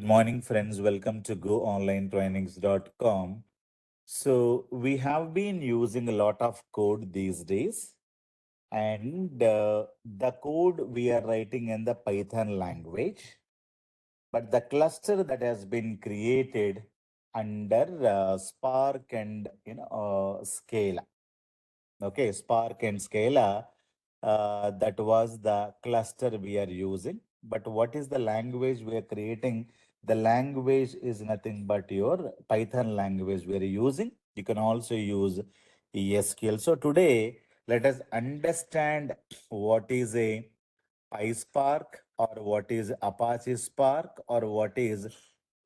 Good morning, friends. Welcome to goonlinetrainings.com. So, we have been using a lot of code these days, and the code we are writing in the Python language, but the cluster that has been created under Spark and Scala. Okay, Spark and Scala, that was the cluster we are using. But what is the language we are creating? The language is nothing but your Python language we are using. You can also use SQL. So today, let us understand what is a PySpark or what is Apache Spark or what is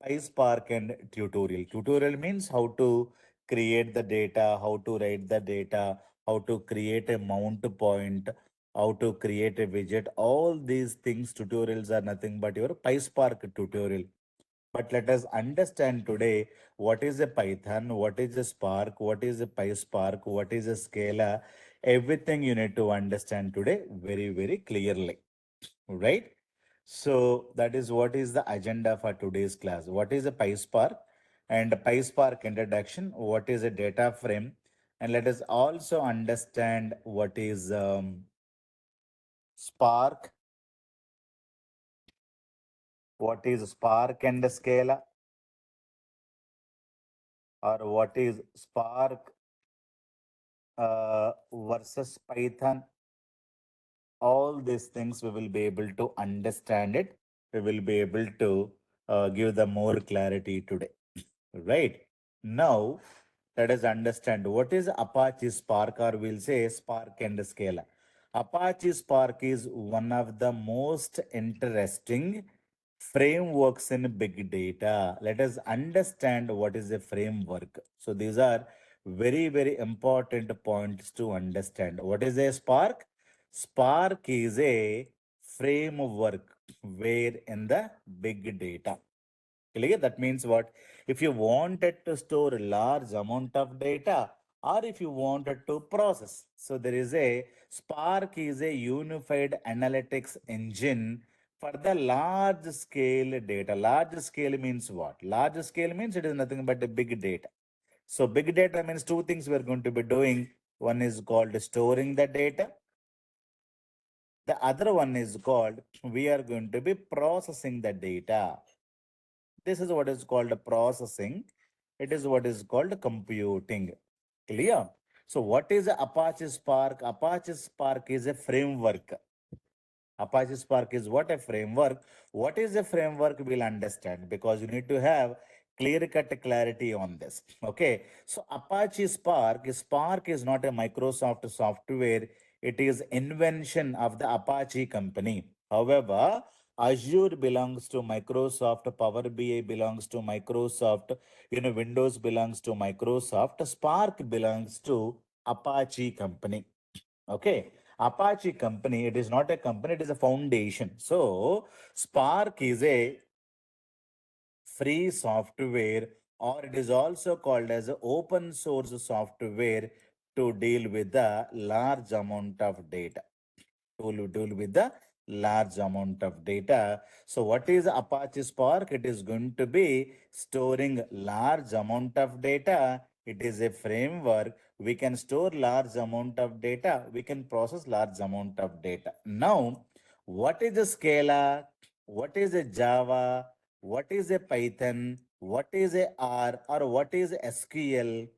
PySpark and tutorial. Tutorial means how to create the data, how to write the data, how to create a mount point, how to create a widget. All these things, tutorials are nothing but your PySpark tutorial. But let us understand today what is a Python, what is a Spark, what is a PySpark, what is a Scala. Everything you need to understand today very, very clearly, right? So that is what is the agenda for today's class. What is a PySpark and PySpark introduction? What is a data frame? And let us also understand what is Spark, what is Spark and Scala, or what is Spark versus Python. All these things we will be able to understand it. We will be able to give the more clarity today. Right. Now, let us understand what is Apache Spark, or we'll say Spark and Scala. Apache Spark is one of the most interesting frameworks in big data. Let us understand what is a framework. So these are very, very important points to understand. What is a Spark? Spark is a framework where in the big data. Clear? That means what? If you wanted to store a large amount of data or if you wanted to process. So there is a Spark is a unified analytics engine for the large scale data. Large scale means what? Large scale means it is nothing but a big data. So big data means two things we are going to be doing. One is called storing the data. The other one is called we are going to be processing the data. This is what is called processing. It is what is called computing. Clear? So what is Apache Spark? Apache Spark is a framework. Apache Spark is what? A framework. What is a framework? We'll understand because you need to have clear-cut clarity on this. Okay. So Apache Spark, Spark is not a Microsoft software. It is invention of the Apache company. However, Azure belongs to Microsoft, Power BI belongs to Microsoft, Windows belongs to Microsoft, Spark belongs to Apache company. Okay. Apache company, it is not a company, it is a foundation. So Spark is a free software, or it is also called as a open source software to deal with the large amount of data. To deal with the large amount of data. So what is Apache Spark? It is going to be storing large amount of data. It is a framework. We can store large amount of data. We can process large amount of data. Now, what is a Scala? What is a Java? What is a Python? What is a R or what is SQL?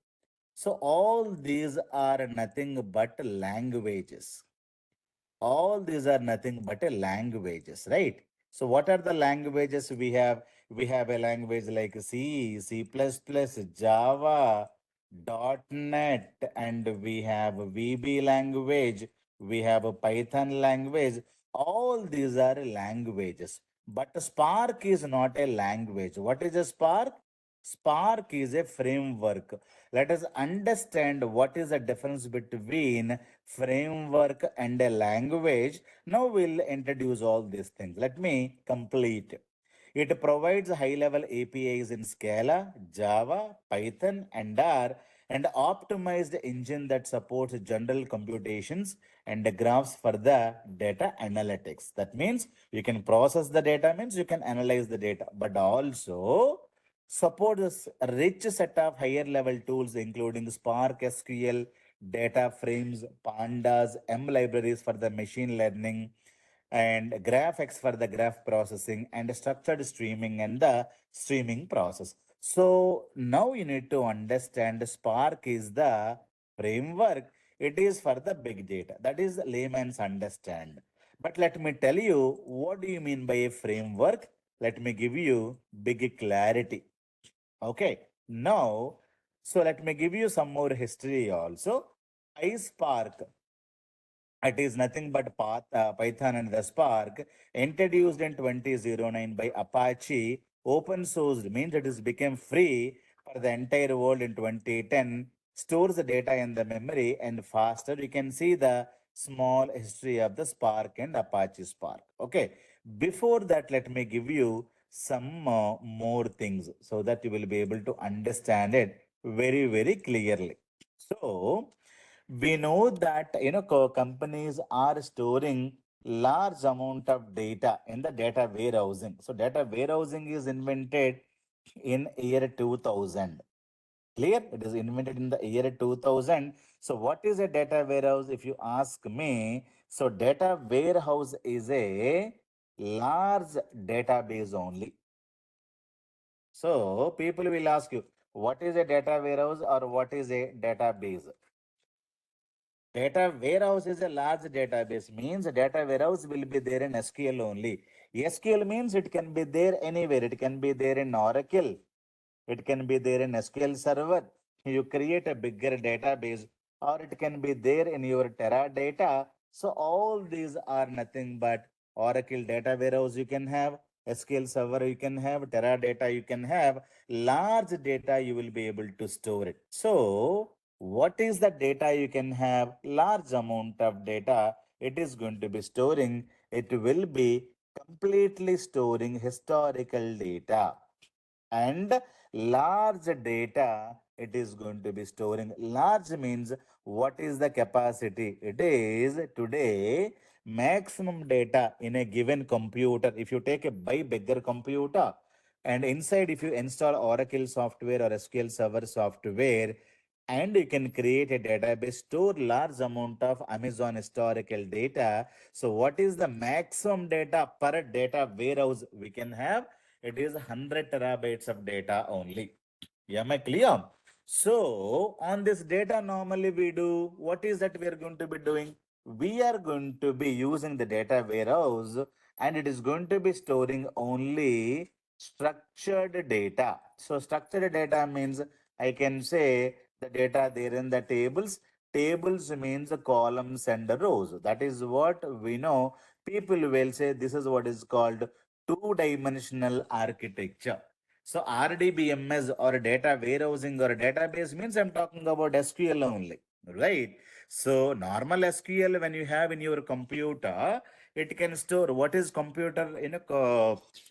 So all these are nothing but languages. All these are nothing but a languages, right? So what are the languages we have? We have a language like C, C++, Java, .NET, and we have VB language, we have a Python language. All these are languages. But Spark is not a language. What is a Spark? Spark is a framework. Let us understand what is the difference between framework and a language. Now we'll introduce all these things. Let me complete. It provides high-level APIs in Scala, Java, Python, and R, and optimized engine that supports general computations and the graphs for the data analytics. That means you can process the data, means you can analyze the data, but also support this rich set of higher level tools, including Spark SQL, data frames, pandas, M libraries for the machine learning, and GraphX for the graph processing, and structured streaming and the streaming process. So now you need to understand Spark is the framework. It is for the big data. That is layman's understand. But let me tell you, what do you mean by a framework? Let me give you big clarity. Okay. Now, so let me give you some more history also. PySpark, it is nothing but Python and the Spark, introduced in 2009 by Apache, open sourced, means it is became free for the entire world in 2010, stores the data in the memory and faster. You can see the small history of the Spark and Apache Spark. Okay. Before that, let me give you some more things so that you will be able to understand it very, very clearly. So, we know that companies are storing large amount of data in the data warehousing. So data warehousing is invented in year 2000. Clear? It is invented in the year 2000. So what is a data warehouse if you ask me? So data warehouse is a large database only. So people will ask you, what is a data warehouse or what is a database? Data warehouse is a large database, means a data warehouse will be there in SQL only. SQL means it can be there anywhere. It can be there in Oracle. It can be there in SQL Server. You create a bigger database, or it can be there in your Teradata. So all these are nothing but Oracle data warehouse you can have, SQL Server you can have, Teradata you can have. Large data you will be able to store it. So what is the data you can have? Large amount of data it is going to be storing. It will be completely storing historical data, and large data it is going to be storing. Large means what is the capacity? It is today maximum data in a given computer. If you take a by bigger computer, and inside if you install Oracle software or SQL Server software, and you can create a database, store large amount of Amazon historical data. So what is the maximum data per data warehouse we can have? It is 100 terabytes of data only. Am I clear? So on this data, normally we do, what is that we are going to be doing? We are going to be using the data warehouse, and it is going to be storing only structured data. So structured data means I can say the data there in the tables. Tables means the columns and the rows. That is what we know. People will say this is what is called two-dimensional architecture. So RDBMS or data warehousing or database means I'm talking about SQL only, right? So normal SQL when you have in your computer, it can store what is computer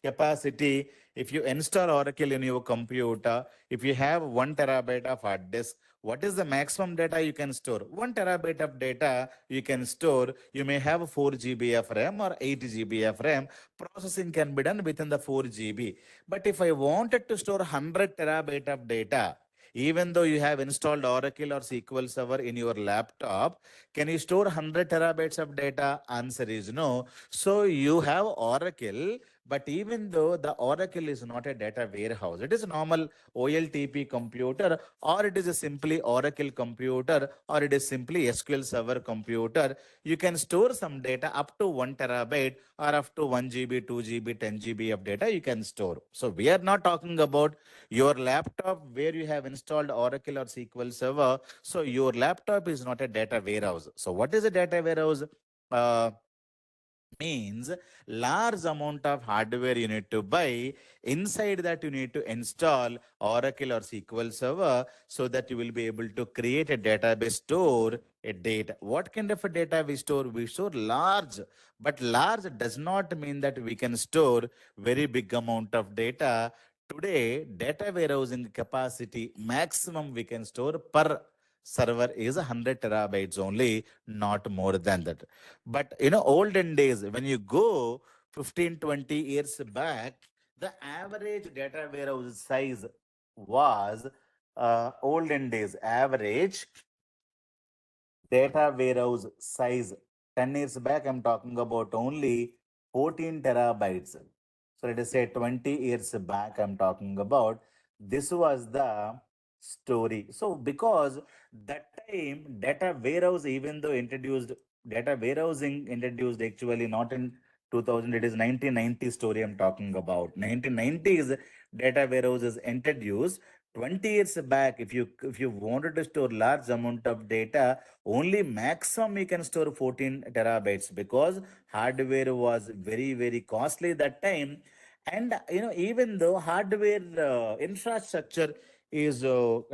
capacity. If you install Oracle in your computer, if you have 1 terabyte of hard disk, what is the maximum data you can store? 1 terabyte of data you can store. You may have 4 GB of RAM or 8 GB of RAM. Processing can be done within the 4 GB. But if I wanted to store 100 terabyte of data, even though you have installed Oracle or SQL Server in your laptop, can you store 100 terabytes of data? Answer is no. So you have Oracle, but even though the Oracle is not a data warehouse, it is a normal OLTP computer, or it is a simply Oracle computer, or it is simply SQL Server computer. You can store some data up to 1 terabyte or up to 1 GB, 2 GB, 10 GB of data you can store. So we are not talking about your laptop where you have installed Oracle or SQL Server. So your laptop is not a data warehouse. So what is a data warehouse? Uh, Means large amount of hardware you need to buy. Inside that you need to install Oracle or SQL Server so that you will be able to create a database, store a data. What kind of a data we store? We store large, but large does not mean that we can store very big amount of data. Today data warehousing capacity maximum we can store per server is 100 terabytes only, not more than that. But olden days, when you go 15, 20 years back, the average data warehouse size was olden days average data warehouse size 10 years back, I'm talking about only 14 terabytes. So let us say 20 years back, I'm talking about this was the story. So because that time data warehouse, even though introduced data warehousing introduced actually not in 2000, it is 1990 story I'm talking about. 1990s data warehouses introduced. 20 years back, if you wanted to store large amount of data, only maximum you can store 14 terabytes, because hardware was very very costly that time. And even though hardware infrastructure is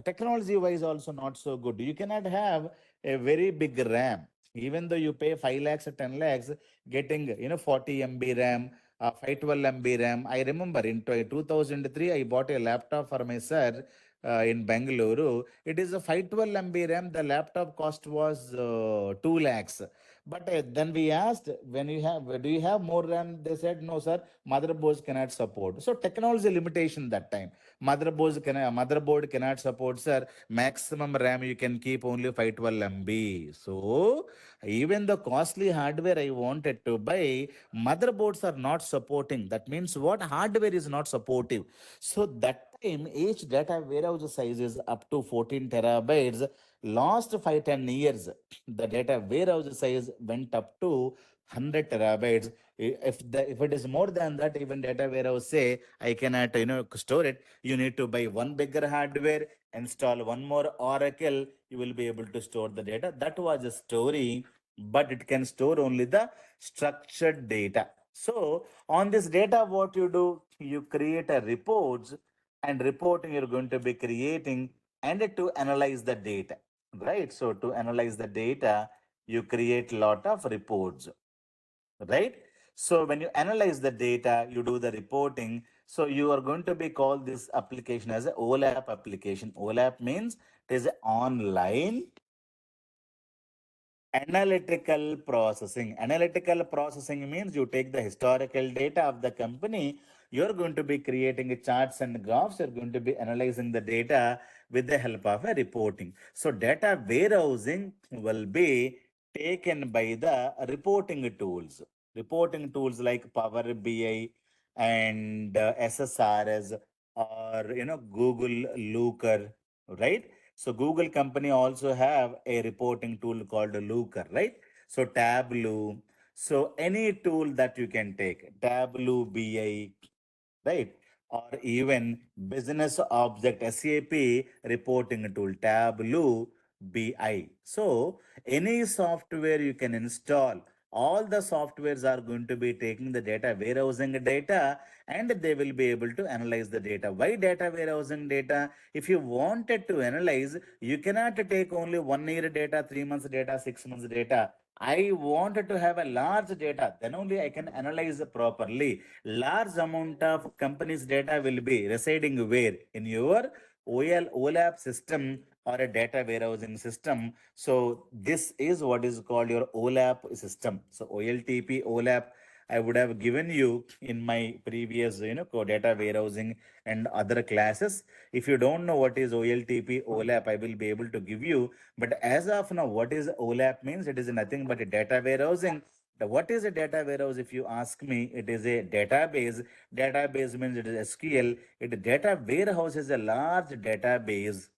technology wise also not so good, you cannot have a very big RAM. Even though you pay 5 lakhs or 10 lakhs, getting 40 MB RAM, 512 MB RAM. I remember in 2003 I bought a laptop for my sir in Bangalore. It is a 512 MB RAM. The laptop cost was 2 lakhs. But then we asked, when you have, do you have more RAM? They said, no, sir, motherboards cannot support. So technology limitation that time. Motherboard cannot support, sir. Maximum RAM you can keep only 512 MB. So even the costly hardware I wanted to buy, motherboards are not supporting. That means what? Hardware is not supportive. So that time, each data warehouse size is up to 14 terabytes. Last 5 10 years, the data warehouse size went up to 100 terabytes. If it is more than that, even data warehouse say I cannot store it. You need to buy one bigger hardware, install one more Oracle. You will be able to store the data. That was a story, but it can store only the structured data. So on this data, what you do, you create a reports, and reporting you're going to be creating and to analyze the data, right? So to analyze the data, you create lot of reports, right? So when you analyze the data, you do the reporting. So you are going to be called this application as a OLAP application. OLAP means it is online analytical processing. Analytical processing means you take the historical data of the company, you're going to be creating a charts and graphs, you're going to be analyzing the data with the help of a reporting. So data warehousing will be taken by the reporting tools. Reporting tools like Power BI and SSRS, or Google Looker, right? So Google company also have a reporting tool called Looker, right? So Tableau. So any tool that you can take, Tableau BI, right? Or even business object SAP reporting tool, Tableau BI. So any software you can install, all the softwares are going to be taking the data warehousing data, and they will be able to analyze the data. Why data warehousing data? If you wanted to analyze, you cannot take only 1 year data, 3 months data, 6 months data. I wanted to have a large data, then only I can analyze properly. Large amount of companies' data will be residing where? In your OLAP system or a data warehousing system. So this is what is called your OLAP system. So OLTP, OLAP, I would have given you in my previous, data warehousing and other classes. If you don't know what is OLTP, OLAP, I will be able to give you. But as of now, what is OLAP means? It is nothing but a data warehousing. What is a data warehouse? If you ask me, it is a database. Database means it is SQL. It data warehouse is a large database.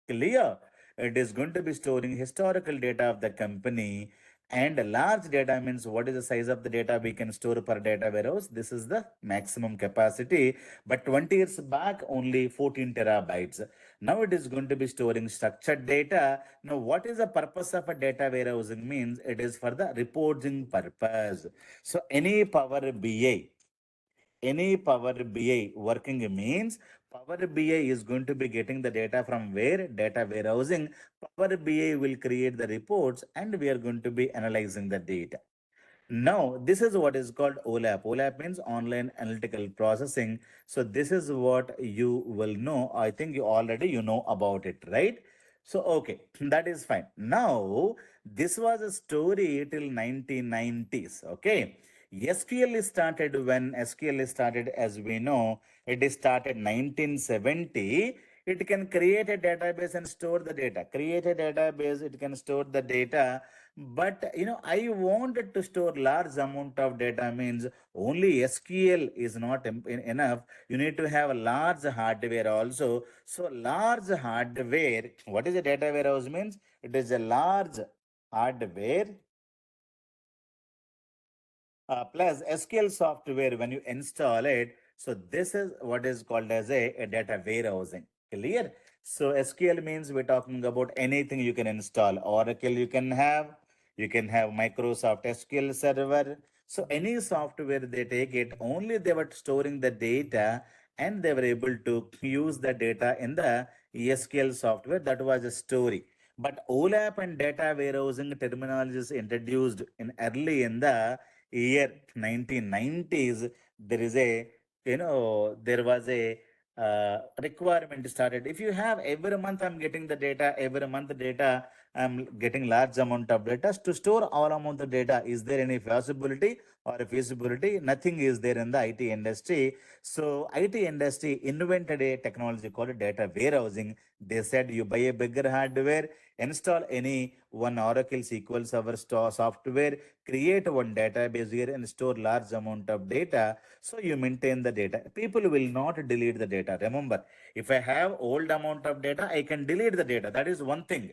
Clear? It is going to be storing historical data of the company. And large data means what is the size of the data we can store per data warehouse. This is the maximum capacity. But 20 years back, only 14 terabytes. Now it is going to be storing structured data. Now, what is the purpose of a data warehousing means? It is for the reporting purpose. So any Power BI, any Power BI working means Power BI is going to be getting the data from where? Data warehousing. Power BI will create the reports, and we are going to be analyzing the data. Now, this is what is called OLAP. OLAP means online analytical processing. So this is what you will know. I think you already know about it, right? So, okay, that is fine. Now, this was a story till 1990s. Okay. SQL is started when SQL is started, as we know, it is started 1970. It can create a database and store the data. Create a database, it can store the data. But I wanted to store large amount of data means only SQL is not enough. You need to have a large hardware also. So large hardware, what is a data warehouse means? It is a large hardware plus SQL software when you install it. So this is what is called as a data warehousing. Clear? So SQL means we're talking about anything you can install. Oracle you can have Microsoft SQL Server. So any software they take it, only they were storing the data and they were able to use the data in the SQL software. That was a story. But OLAP and data warehousing terminologies introduced in early in the year 1990s. There is a there was a requirement started. If you have every month I'm getting the data, every month data I'm getting large amount of data to store all amount of data. Is there any possibility or a feasibility? Nothing is there in the IT industry. So IT industry invented a technology called data warehousing. They said you buy a bigger hardware, install any one Oracle SQL Server software, create one database here and store large amount of data. So you maintain the data. People will not delete the data. Remember, if I have old amount of data, I can delete the data. That is one thing.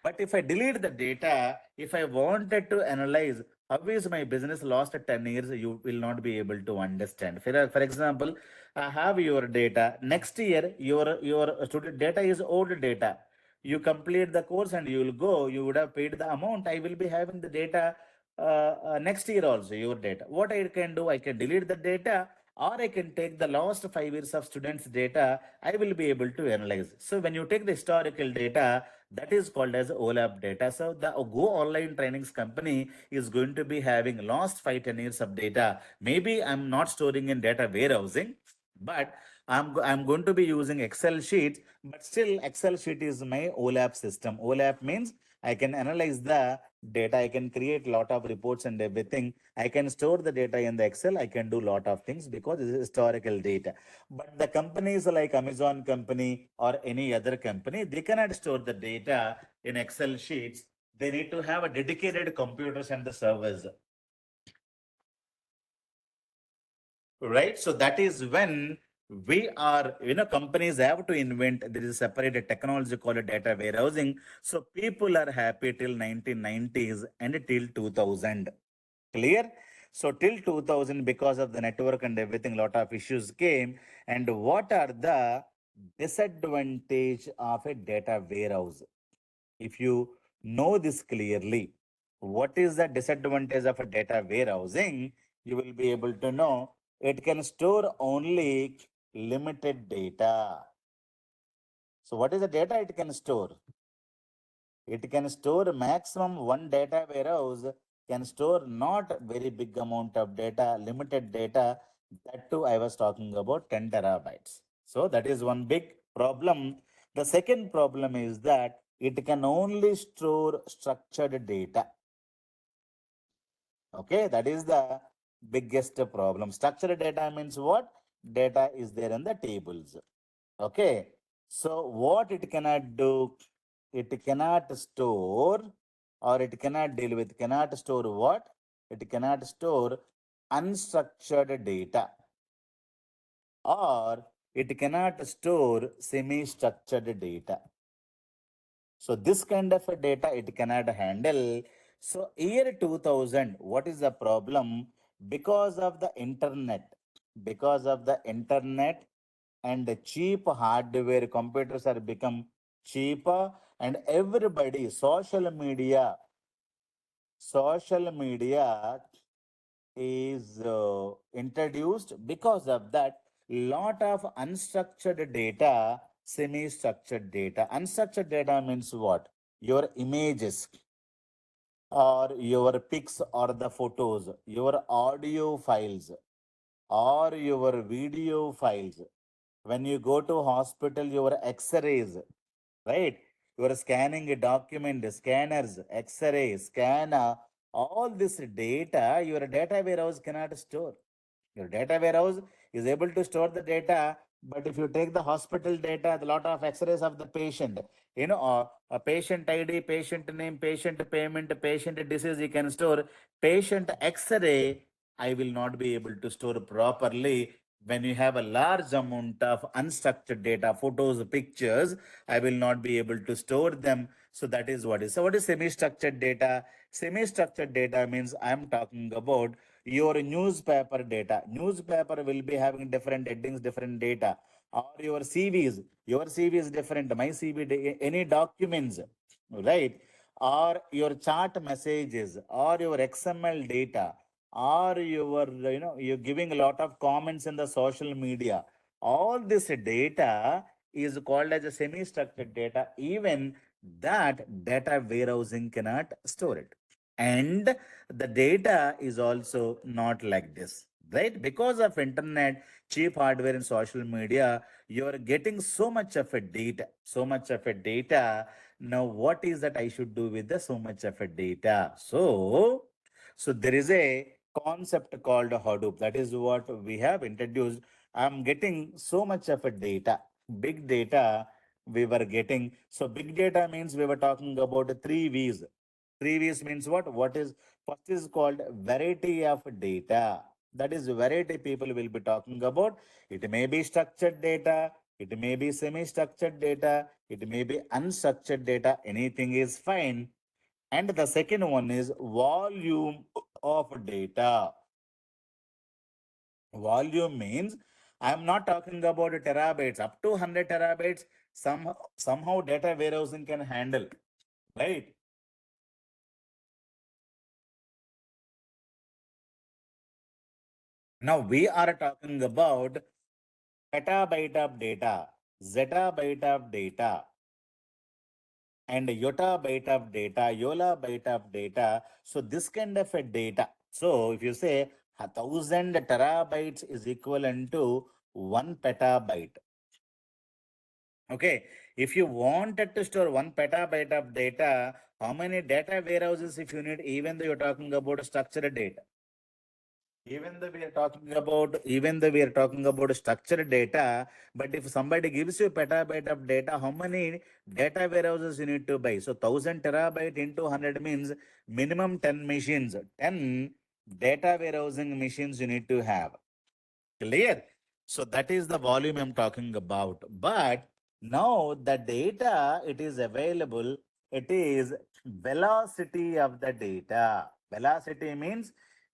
But if I delete the data, if I wanted to analyze how is my business lost 10 years, you will not be able to understand. For example, I have your data. Next year, your student data is old data. You complete the course and you will go, you would have paid the amount. I will be having the data next year also, your data. What I can do, I can delete the data or I can take the last 5 years of students' data. I will be able to analyze. So when you take the historical data, that is called as OLAP data. So the Go online trainings company is going to be having last 5-10 years of data. Maybe I'm not storing in data warehousing, but I'm going to be using Excel sheets, but still Excel sheet is my OLAP system. OLAP means I can analyze the data. I can create lot of reports and everything. I can store the data in the Excel. I can do lot of things because this is historical data. But the companies like Amazon company or any other company, they cannot store the data in Excel sheets. They need to have a dedicated computers and the servers, right? So that is when companies have to invent, there is a separate technology called data warehousing. So people are happy till 1990s and till 2000. Clear? So till 2000, because of the network and everything, lot of issues came. And what are the disadvantage of a data warehouse? If you know this clearly, what is the disadvantage of a data warehousing? You will be able to know it can store only limited data. So what is the data it can store? It can store maximum one data warehouse can store not very big amount of data, limited data. That too, I was talking about 10 terabytes. So that is one big problem. The second problem is that it can only store structured data. Okay, that is the biggest problem. Structured data means what? Data is there in the tables. Okay. So what it cannot do, it cannot store or it cannot deal with, cannot store what? It cannot store unstructured data or it cannot store semi-structured data. So this kind of a data it cannot handle. So year 2000, what is the problem? Because of the internet, because of the internet and the cheap hardware, computers are become cheaper and everybody, social media is introduced. Because of that, lot of unstructured data, semi-structured data. Unstructured data means what? Your images or your pics or the photos, your audio files or your video files. When you go to hospital, your x-rays, right? you are scanning a document, scanners, X-ray, scanner, all this data, your data warehouse cannot store. Your data warehouse is able to store the data, but if you take the hospital data, the lot of X-rays of the patient, a patient ID, patient name, patient payment, patient disease, you can store. Patient X-ray, I will not be able to store properly. When you have a large amount of unstructured data, photos, pictures, I will not be able to store them. So that is what is. So what is semi-structured data? Semi-structured data means I am talking about your newspaper data. Newspaper will be having different headings, different data. Or your CVs. Your CV is different. My CV, any documents, right? Or your chart messages, or your XML data, or you're giving a lot of comments in the social media. All this data is called as a semi-structured data. Even that data warehousing cannot store it. And the data is also not like this, right? Because of internet, cheap hardware and social media, you're getting so much of a data, so much of a data. Now what is that I should do with the so much of a data? So there is a concept called Hadoop. That is what we have introduced. I'm getting so much of a data, big data we were getting. So big data means we were talking about three V's. Three V's means what? What is first is called variety of data. That is variety people will be talking about. It may be structured data, it may be semi-structured data, it may be unstructured data. Anything is fine. And the second one is volume of data. Volume means I'm not talking about terabytes, up to 100 terabytes. Somehow data warehousing can handle, right? Now we are talking about petabyte of data, zettabyte of data, and yottabyte of data, yola byte of data. So this kind of a data. So if you say 1,000 terabytes is equivalent to 1 petabyte. Okay, if you wanted to store 1 petabyte of data, how many data warehouses if you need, even though you're talking about structured data? Even though we are talking about structured data, but if somebody gives you a petabyte of data, how many data warehouses you need to buy? So 1,000 terabyte into 100 means minimum 10 machines, 10 data warehousing machines you need to have. Clear? So that is the volume I'm talking about. But now the data, it is available. It is velocity of the data. Velocity means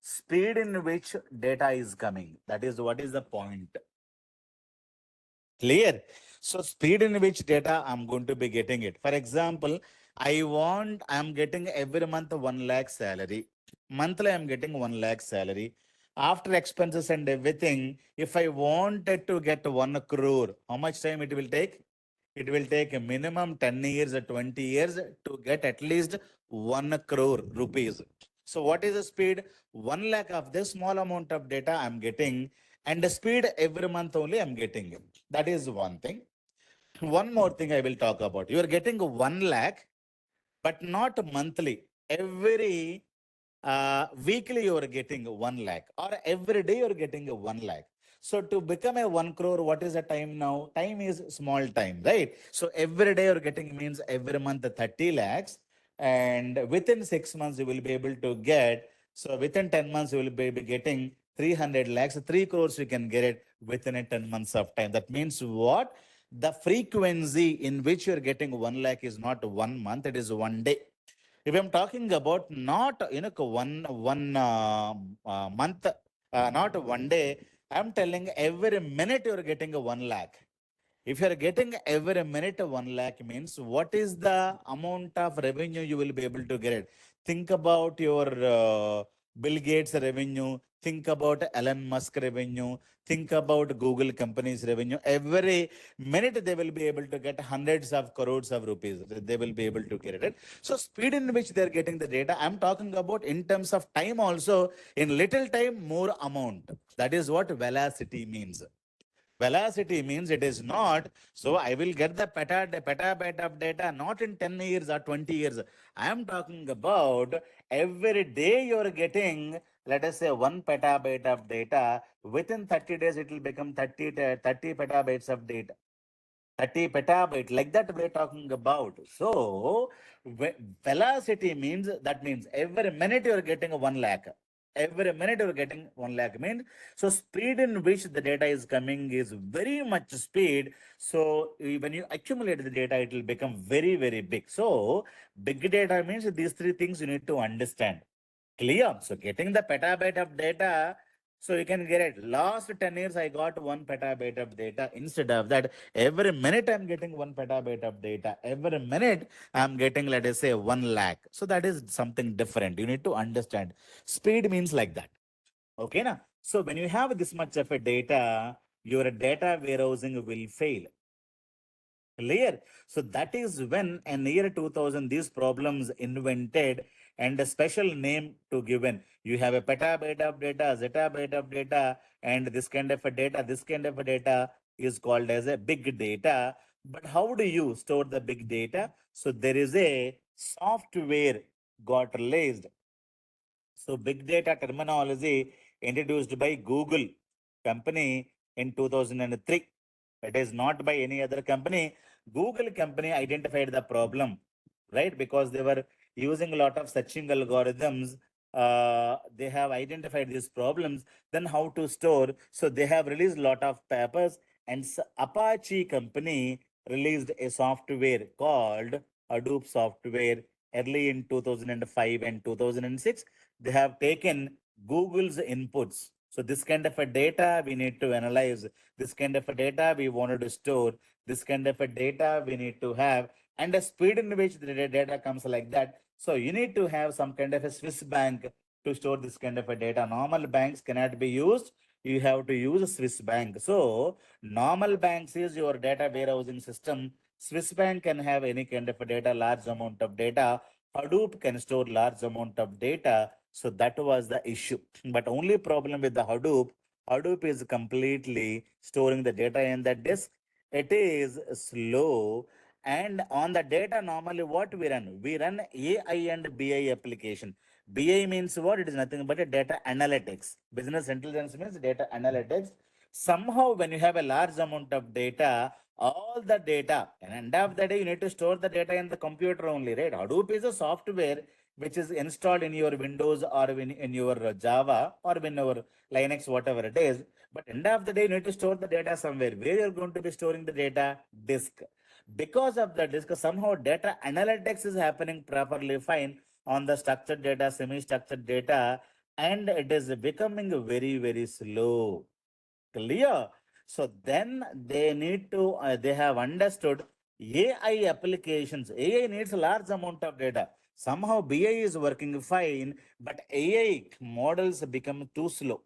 speed in which data is coming. That is what is the point. Clear? So speed in which data I'm going to be getting it. For example, I'm getting every month 1 lakh salary. Monthly, I'm getting 1 lakh salary. After expenses and everything, if I wanted to get 1 crore, how much time it will take? It will take a minimum 10 years or 20 years to get at least 1 crore rupees. So what is the speed? 1 lakh of this small amount of data I'm getting, and the speed every month only I'm getting it. That is one thing. One more thing I will talk about. You are getting 1 lakh, but not monthly. Every weekly you are getting 1 lakh, or every day you are getting a 1 lakh. So to become a 1 crore, what is the time now? Time is small time, right? So every day you're getting means every month 30 lakhs, and within 6 months you will be able to get. So within 10 months you will be getting 300 lakhs, 3 crores you can get it within a 10 months of time. That means what? The frequency in which you're getting 1 lakh is not 1 month, it is 1 day. If I'm talking about not one month, not 1 day, I'm telling every minute you're getting a 1 lakh. If you're getting every minute 1 lakh means what is the amount of revenue you will be able to get it? Think about your Bill Gates revenue. Think about Elon Musk revenue. Think about Google companies revenue. Every minute they will be able to get hundreds of crores of rupees. They will be able to get it. So speed in which they're getting the data, I'm talking about in terms of time also. In little time, more amount. That is what velocity means. Velocity means it is not. So I will get the petabyte of data not in 10 years or 20 years. I am talking about every day you are getting, let us say, 1 petabyte of data. Within 30 days, it will become 30 petabytes of data. 30 petabyte, like that we're talking about. So velocity means, that means every minute you're getting a 1 lakh. Every minute you're getting 1 lakh means, so speed in which the data is coming is very much speed. So when you accumulate the data, it will become very, very big. So big data means these three things you need to understand. Clear? So getting the petabyte of data, so you can get it. Last 10 years, I got 1 petabyte of data. Instead of that, every minute I'm getting 1 petabyte of data. Every minute I'm getting, let us say, 1 lakh. So that is something different. You need to understand. Speed means like that. Okay, na? So when you have this much of a data, your data warehousing will fail. Clear. So that is when in year 2000 these problems invented and a special name to given. You have a petabyte of data, zettabyte of data, and this kind of a data, this kind of a data is called as a big data. But how do you store the big data? So there is a software got released. So big data terminology introduced by Google company in 2003. It is not by any other company. Google company identified the problem, right? Because they were using a lot of searching algorithms. They have identified these problems. Then how to store? So they have released a lot of papers, and Apache company released a software called Hadoop software early in 2005 and 2006. They have taken Google's inputs. So this kind of a data we need to analyze. This kind of a data we wanted to store. This kind of a data we need to have, and the speed in which the data comes like that. So you need to have some kind of a Swiss bank to store this kind of a data. Normal banks cannot be used. You have to use a Swiss bank. So normal banks is your data warehousing system. Swiss bank can have any kind of a data, large amount of data. Hadoop can store large amount of data. So that was the issue. But only problem with the Hadoop, Hadoop is completely storing the data in the disk. It is slow. And on the data, normally what we run? We run AI and BI application. BI means what? It is nothing but a data analytics. Business intelligence means data analytics. Somehow, when you have a large amount of data, all the data, and end of the day, you need to store the data in the computer only, right? Hadoop is a software which is installed in your Windows or in your Java or in your Linux, whatever it is. But end of the day, you need to store the data somewhere. Where you're going to be storing the data? Disk. Because of the disk, somehow data analytics is happening properly fine on the structured data, semi-structured data, and it is becoming very, very slow. Clear? So then they need to, they have understood AI applications. AI needs a large amount of data. Somehow BI is working fine, but AI models become too slow.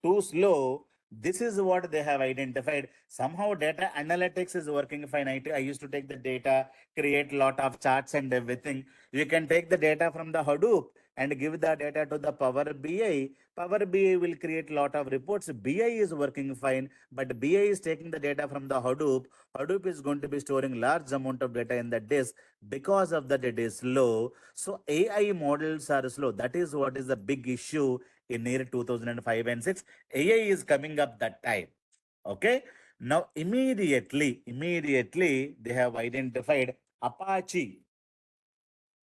Too slow. This is what they have identified. Somehow data analytics is working fine. I used to take the data, create lot of charts and everything. You can take the data from the Hadoop and give the data to the Power BI. Power BI will create lot of reports. BI is working fine, but BI is taking the data from the Hadoop. Hadoop is going to be storing large amount of data in the disk. Because of that, it is slow. So AI models are slow. That is what is the big issue in year 2005 and 6. AI is coming up that time. Okay. Now immediately they have identified Apache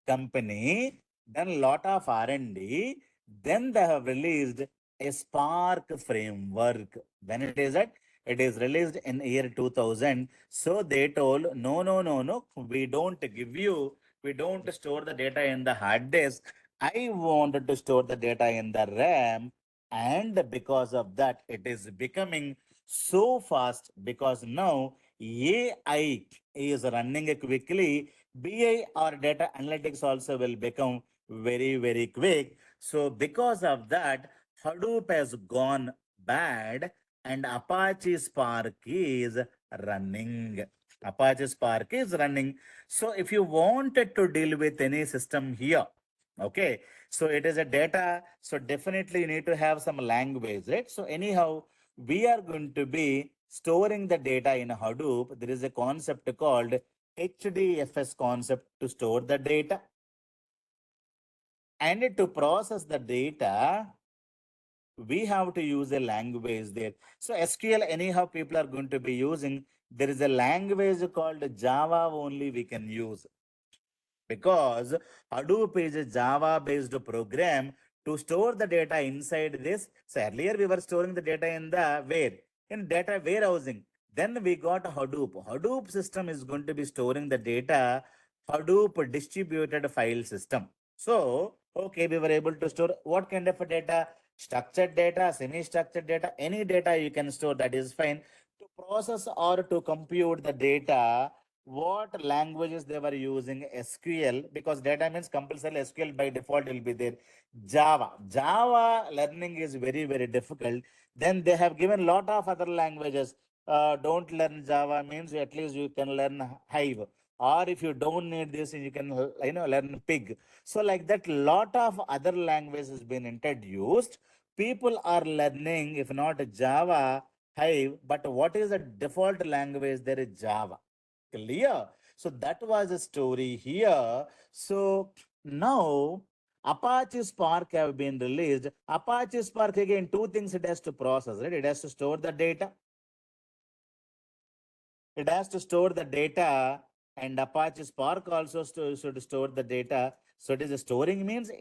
company, done lot of R&D, then they have released a Spark framework. When it is that? It is released in year 2000. So they told, no, we don't give you, we don't store the data in the hard disk. I wanted to store the data in the RAM. And because of that, it is becoming so fast because now AI is running quickly. BI or data analytics also will become very, very quick. So because of that, Hadoop has gone bad and Apache Spark is running. Apache Spark is running. So if you wanted to deal with any system here, Okay, so it is a data. So definitely you need to have some language, right? So anyhow, we are going to be storing the data in Hadoop. There is a concept called HDFS concept to store the data and to process the data. We have to use a language there. So SQL, anyhow, people are going to be using. There is a language called Java only we can use because Hadoop is a Java based program to store the data inside this. So earlier we were storing the data in the where? In data warehousing. Then we got Hadoop. Hadoop system is going to be storing the data, Hadoop distributed file system. So, okay, we were able to store what kind of a data? Structured data, semi-structured data, any data you can store, that is fine. To process or to compute the data, what languages they were using? SQL, because data means compulsory SQL by default will be there. Java learning is very, very difficult. Then they have given lot of other languages. Don't learn Java means at least you can learn Hive. Or if you don't need this, you can learn Pig. So like that, lot of other languages has been introduced. People are learning, if not Java, Hive, but what is the default language? There is Java. Clear? So that was a story here. So now Apache Spark have been released. Apache Spark again, two things it has to process, right? It has to store the data. It has to store the data, and Apache Spark also should store the data. So it is storing means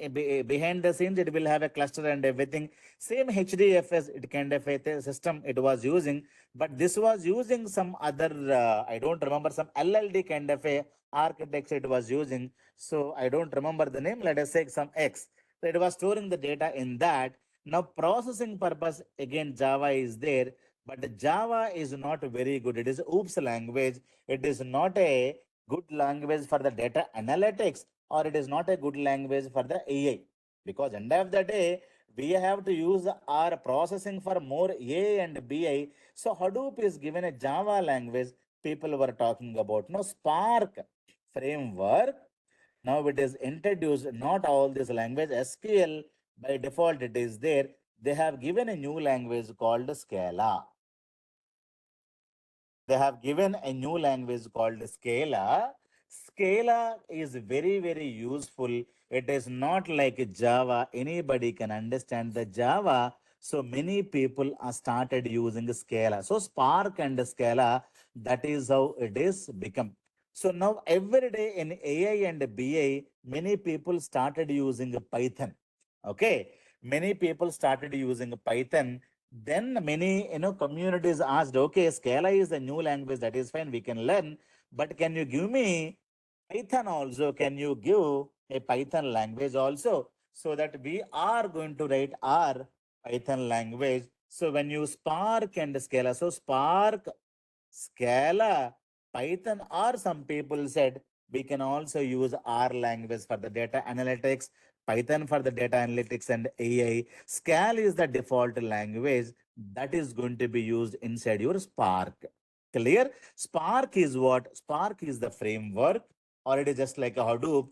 behind the scenes it will have a cluster and everything. Same HDFS it kind of a system it was using, but this was using some other I don't remember, some LLD kind of a architecture it was using. So I don't remember the name. Let us say some X. So it was storing the data in that. Now processing purpose again Java is there, but the Java is not very good. It is oops language. It is not a good language for the data analytics, or it is not a good language for the AI. Because end of the day, we have to use our processing for more AI and BI. So Hadoop is given a Java language. People were talking about no Spark framework. Now it is introduced, not all this language. SQL by default it is there. They have given a new language called Scala. They have given a new language called Scala. Scala is very, very useful. It is not like Java. Anybody can understand the Java. So many people are started using Scala. So Spark and Scala, that is how it is become. So now every day in AI and BI, many people started using Python. Okay. Many people started using Python. Then many communities asked, okay, Scala is a new language, that is fine, we can learn, but can you give me Python also? Can you give a Python language also, so that we are going to write our Python language? So when you Spark and Scala, so Spark, Scala, Python, or some people said we can also use R language for the data analytics, Python for the data analytics and AI. Scala is the default language that is going to be used inside your Spark. Clear? Spark is what? Spark is the framework, or it is just like a Hadoop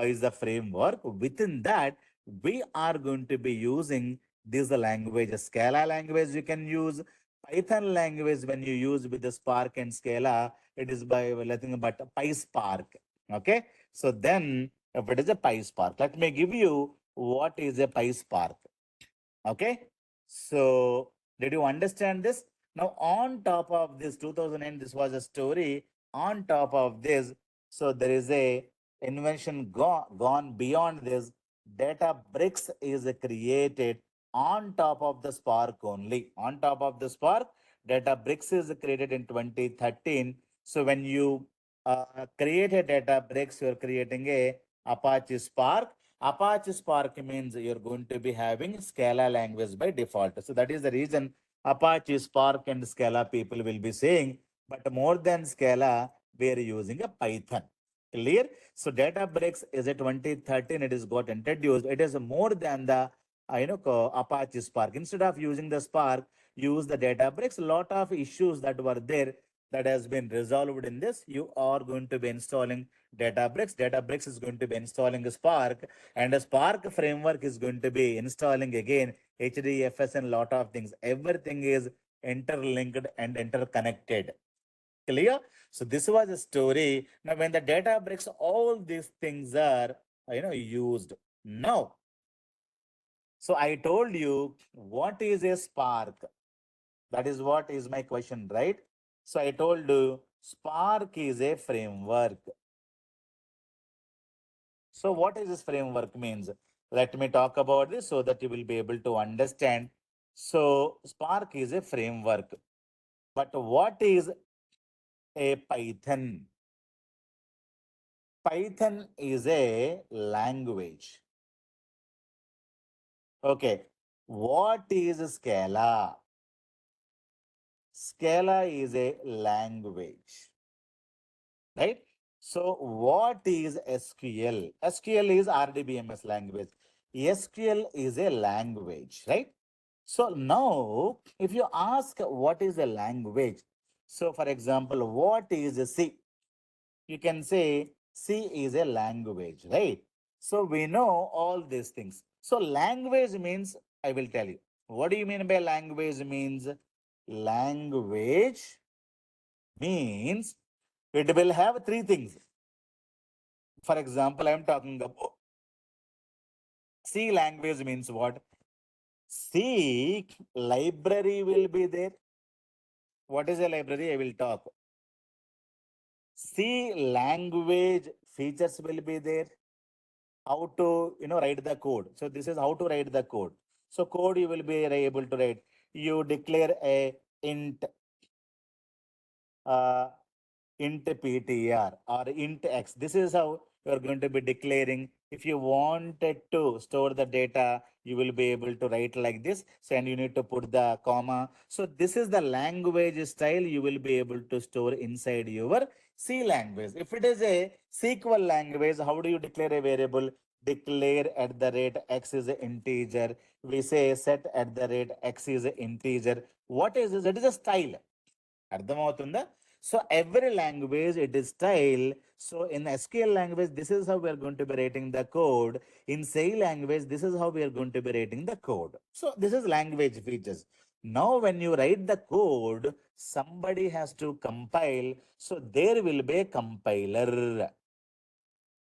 is the framework. Within that, we are going to be using this language. Scala language you can use. Python language, when you use with the Spark and Scala, it is by nothing but PySpark. Okay. So then, if it is a PySpark, let me give you what is a PySpark. Okay. So did you understand this? Now, on top of this 2009, this was a story. On top of this, so there is a invention gone beyond this. Data bricks is created on top of the Spark only. On top of the Spark, data bricks is created in 2013. So when you create a data bricks, you're creating a Apache Spark. Apache Spark means you're going to be having Scala language by default. So that is the reason Apache Spark and Scala people will be saying, but more than Scala, we are using a Python. Clear? So Databricks is a 2013, it is got introduced. It is more than the Apache Spark. Instead of using the Spark, use the Databricks. Lot of issues that were there. that has been resolved in this, you are going to be installing Databricks. Databricks is going to be installing Spark, and a Spark framework is going to be installing again HDFS and lot of things. Everything is interlinked and interconnected. Clear? So this was a story. Now, when the Databricks, all these things are used. Now, so I told you what is a Spark. That is what is my question, right? So I told you Spark is a framework. So what is this framework means? Let me talk about this so that you will be able to understand. So Spark is a framework. But what is a Python? Python is a language. Okay. What is Scala? Scala is a language. Right? So what is SQL? SQL is RDBMS language. SQL is a language, right? So now, if you ask what is a language, so for example, what is a C? You can say C is a language, right? So we know all these things. So language means, I will tell you. What do you mean by language means? Language means it will have three things. For example, I'm talking about C language means what? C library will be there. What is a library? I will talk. C language features will be there. How to write the code. So this is how to write the code. So code you will be able to write. You declare a int uh, int ptr or int x. This is how you are going to be declaring. If you wanted to store the data, you will be able to write like this. So, and you need to put the comma. So this is the language style you will be able to store inside your C language. If it is a SQL language, how do you declare a variable? Declare at the rate x is an integer. We say set at the rate x is an integer. What is this? It is a style. అర్థమవుతుందా? So every language it is style. So in SQL language, this is how we are going to be writing the code. In C language, this is how we are going to be writing the code. So this is language features. Now when you write the code, somebody has to compile. So there will be a compiler.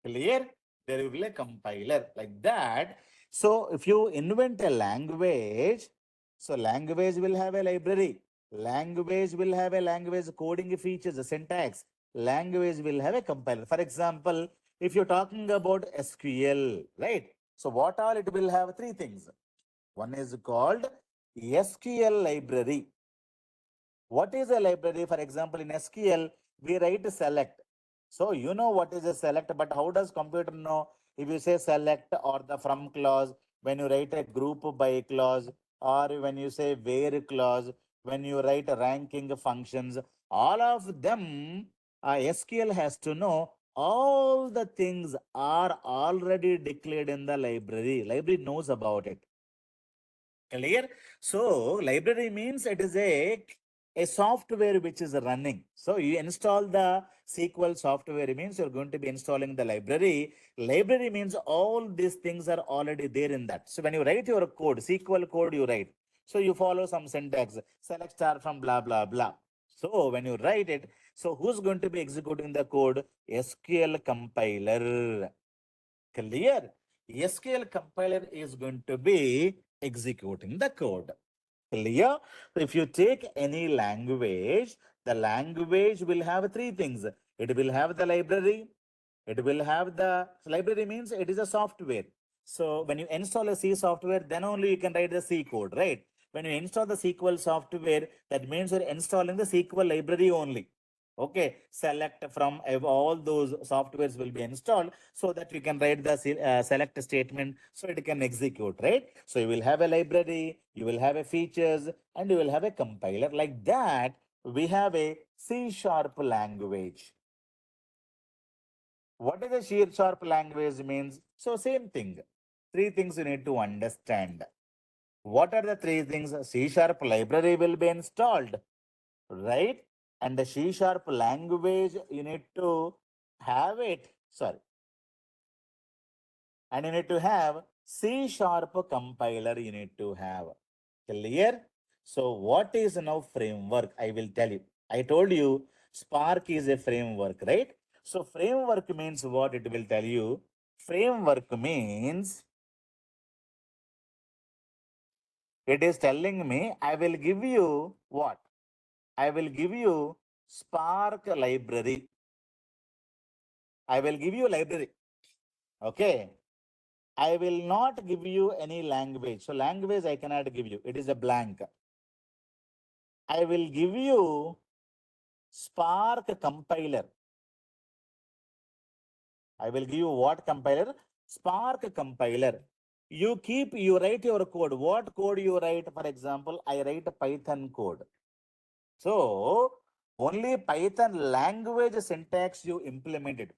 Clear? There will be a compiler like that. So if you invent a language, so language will have a library. Language will have a language coding features, a syntax. Language will have a compiler. For example, if you're talking about SQL, right? So what all it will have? Three things. One is called SQL library. What is a library? For example, in SQL, we write select. So you know what is a select, but how does computer know if you say select or the from clause, when you write a group by clause, or when you say where clause, when you write ranking functions, all of them, SQL has to know all the things are already declared in the library. Library knows about it. Clear? So library means it is a software which is running. So you install the SQL software means you're going to be installing the library. Library means all these things are already there in that. So when you write your code, SQL code you write. So you follow some syntax, select star from blah blah blah. So when you write it, so who's going to be executing the code? SQL compiler. Clear? SQL compiler is going to be executing the code. Clear? So if you take any language, the language will have three things. It will have the library. It will have the library means it is a software. So when you install a C software, then only you can write the C code, right? When you install the SQL software, that means you're installing the SQL library only. Okay, select from all those softwares will be installed so that you can write the select statement so it can execute, right? So you will have a library, you will have a features, and you will have a compiler. Like that, we have a C sharp language. What is a C sharp language means? So same thing. Three things you need to understand. What are the three things? C sharp library will be installed, right? And the C sharp language, you need to have it. Sorry. And you need to have C sharp compiler, you need to have. Clear? So what is now framework? I will tell you. I told you Spark is a framework, right? So framework means what? It will tell you. Framework means it is telling me I will give you what? I will give you Spark library. I will give you library. Okay. I will not give you any language. So language I cannot give you. It is a blank. I will give you Spark compiler. I will give you what compiler? Spark compiler. You write your code. What code you write? For example, I write Python code. So only Python language syntax you implemented.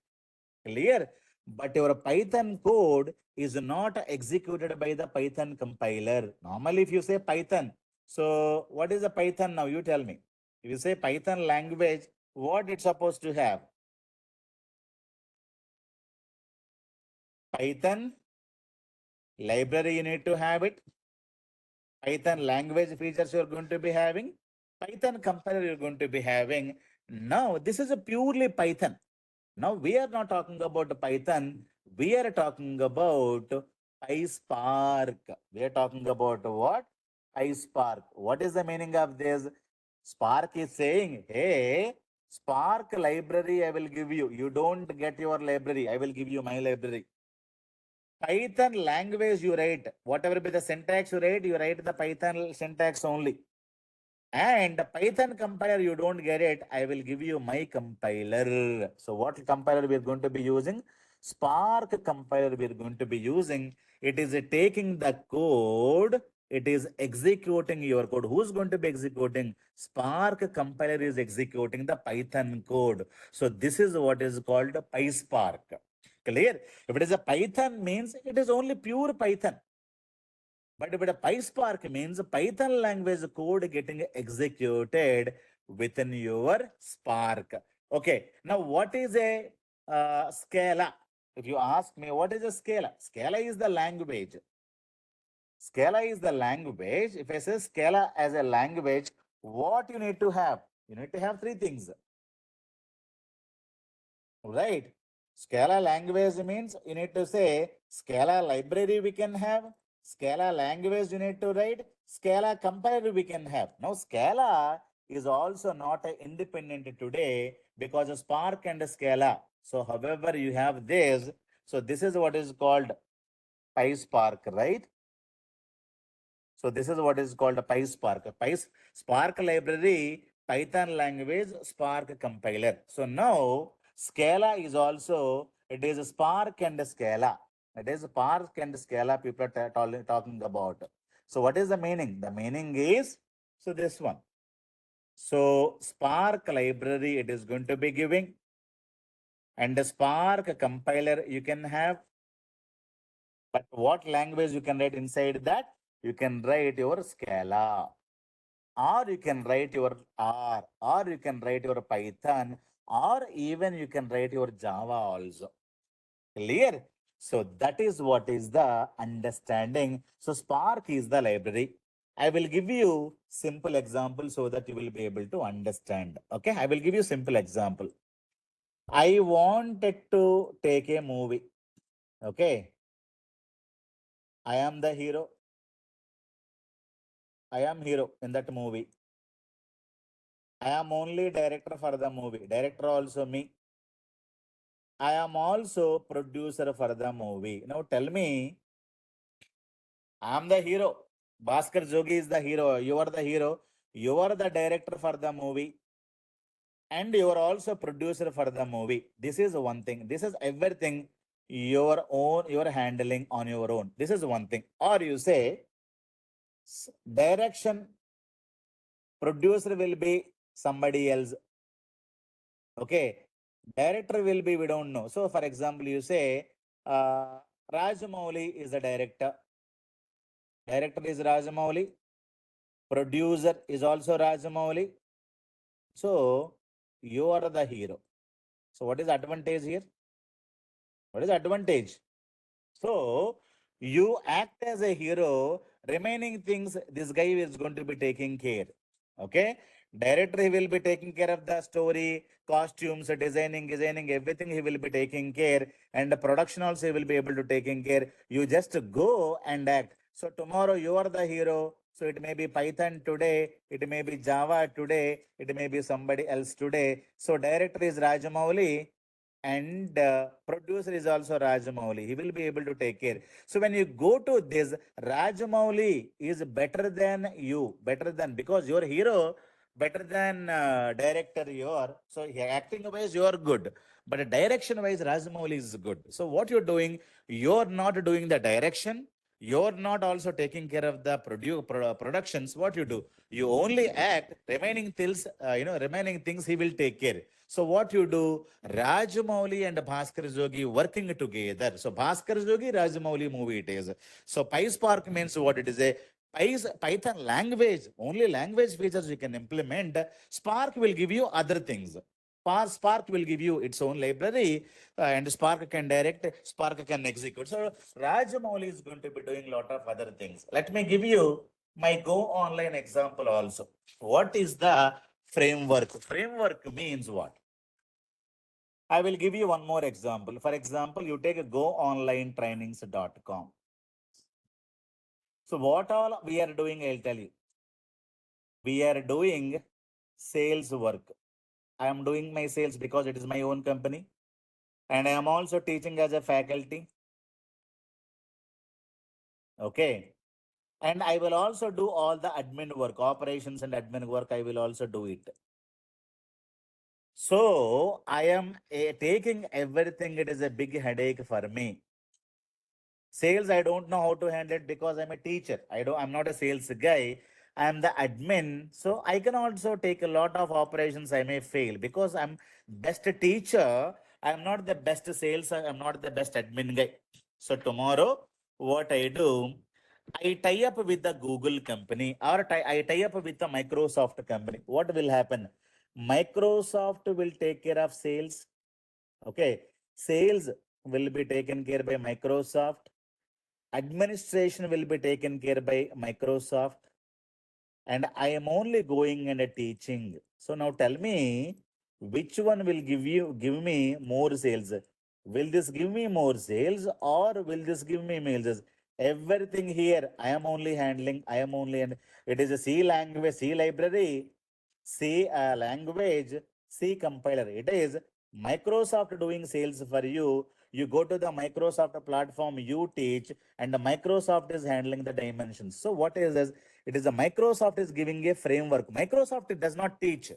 Clear? But your Python code is not executed by the Python compiler. Normally, if you say Python, so what is the Python now? You tell me. If you say Python language, what it's supposed to have? Python library, you need to have it. Python language features you're going to be having. Python compiler you're going to be having. Now, this is a purely Python. Now, we are not talking about Python. We are talking about PySpark. We are talking about what? PySpark. What is the meaning of this? Spark is saying, hey, Spark library I will give you. You don't get your library. I will give you my library. Python language you write, whatever be the syntax you write the Python syntax only. And the Python compiler, you don't get it. I will give you my compiler. So what compiler we are going to be using? Spark compiler we are going to be using. It is taking the code. It is executing your code. Who's going to be executing? Spark compiler is executing the Python code. So this is what is called PySpark. Clear? If it is a Python means it is only pure Python. But if a PySpark means Python language code getting executed within your Spark. Okay. Now, what is a Scala? If you ask me, what is a Scala? Scala is the language. Scala is the language. If I say Scala as a language, what you need to have? You need to have three things. Right. Scala language means you need to say Scala library we can have, Scala language you need to write, Scala compiler we can have. Now Scala is also not independent today because of Spark and Scala. So however you have this, so this is what is called PySpark, right? So this is what is called a PySpark. Spark library, Python language, Spark compiler. So now Scala is also, it is Spark and Scala. It is Spark and Scala people are talking about. So what is the meaning? The meaning is, so this one. So Spark library, it is going to be giving, and the Spark compiler you can have. But what language you can write inside that? You can write your Scala, or you can write your R, or you can write your Python, or even you can write your Java also. Clear? So that is what is the understanding. So Spark is the library. I will give you simple example so that you will be able to understand. Okay, I will give you simple example. I wanted to take a movie. Okay, I am the hero. I am hero in that movie. I am only director for the movie. Director also me. I am also producer for the movie. Now tell me, I am the hero. Bhaskar Jogi is the hero. You are the hero. You are the director for the movie. And you are also producer for the movie. This is one thing. This is everything your own, you are handling on your own. This is one thing. Or you say, direction producer will be somebody else. Okay. Director will be, we don't know. So, for example, you say, Rajamouli is the director. Director is Rajamouli. Producer is also Rajamouli. So you are the hero. So what is the advantage here? What is the advantage? So you act as a hero. Remaining things, this guy is going to be taking care. Okay. Director, he will be taking care of the story, costumes, designing, everything he will be taking care. And the production also he will be able to taking care. You just go and act. So tomorrow you are the hero. So it may be Python today, it may be Java today, it may be somebody else today. So director is Rajamouli and producer is also Rajamouli. He will be able to take care. So when you go to this, Rajamouli is better than you, better than, because your hero better than director you are. So acting wise you are good, but direction wise Rajamouli is good. So what you're doing, you're not doing the direction. You're not also taking care of the productions. What you do, you only act. Remaining things, remaining things he will take care. So what you do, Rajamouli and Bhaskar Jogi working together. So Bhaskar Jogi, Rajamouli movie it is. So PySpark means what it is a Python language, only language features you can implement. Spark will give you other things. Spark will give you its own library and Spark can direct, Spark can execute. So Rajamouli is going to be doing a lot of other things. Let me give you my Go Online example also. What is the framework? Framework means what? I will give you one more example. For example, you take a goonlinetrainings.com. So what all we are doing, I'll tell you. We are doing sales work. I am doing my sales because it is my own company. And I am also teaching as a faculty. Okay. And I will also do all the admin work, operations and admin work. I will also do it. So I am taking everything. It is a big headache for me. Sales, I don't know how to handle it because I'm a teacher. I'm not a sales guy. I'm the admin. So I can also take a lot of operations. I may fail because I'm best teacher. I'm not the best sales. I'm not the best admin guy. So tomorrow, what I do, I tie up with the Google company or I tie up with the Microsoft company. What will happen? Microsoft will take care of sales. Okay. Sales will be taken care by Microsoft. Administration will be taken care by Microsoft, and I am only going and teaching. So now tell me, which one will give me more sales? Will this give me more sales or will this give me sales? Everything here, I am only handling. I am only, and it is a C language, C library, C language, C compiler. It is Microsoft doing sales for you. You go to the Microsoft platform, you teach, and the Microsoft is handling the dimensions. So what is this? It is a Microsoft is giving a framework. Microsoft does not teach.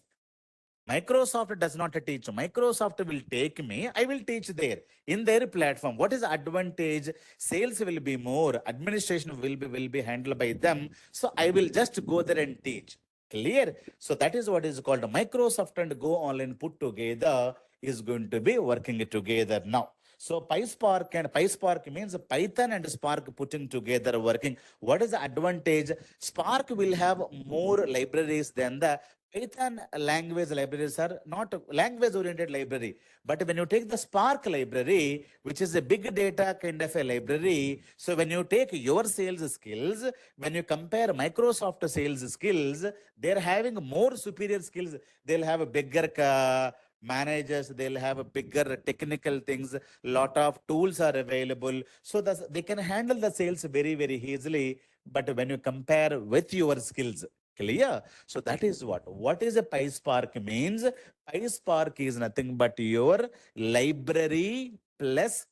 Microsoft does not teach. Microsoft will take me. I will teach there in their platform. What is the advantage? Sales will be more. Administration will be handled by them. So I will just go there and teach. Clear? So that is what is called Microsoft and Go Online put together is going to be working together now. So PySpark means Python and Spark putting together working. What is the advantage? Spark will have more libraries than the Python language libraries are not language oriented library. But when you take the Spark library, which is a big data kind of a library, so when you take your sales skills, when you compare Microsoft sales skills, they're having more superior skills. They'll have a bigger managers, they'll have a bigger technical things, lot of tools are available. So that they can handle the sales very, very easily. But when you compare with your skills, clear? So that is what is a PySpark means. PySpark is nothing but your library plus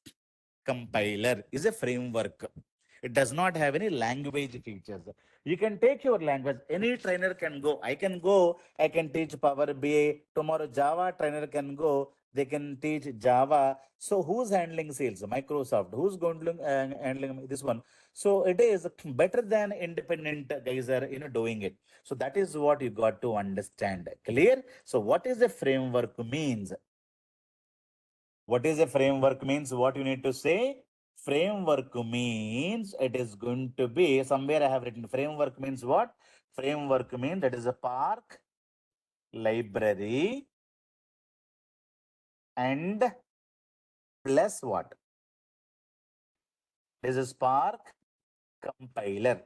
compiler is a framework. It does not have any language features. You can take your language. Any trainer can go. I can go. I can teach Power BI. Tomorrow Java trainer can go. They can teach Java. So who's handling sales? Microsoft. Who's going to handling this one? So it is better than independent guys are doing it. So that is what you got to understand. Clear? So what is a framework means? What is a framework means? What you need to say? Framework means it is going to be somewhere I have written framework means what? Framework means that is a park. library and plus what? This is Spark compiler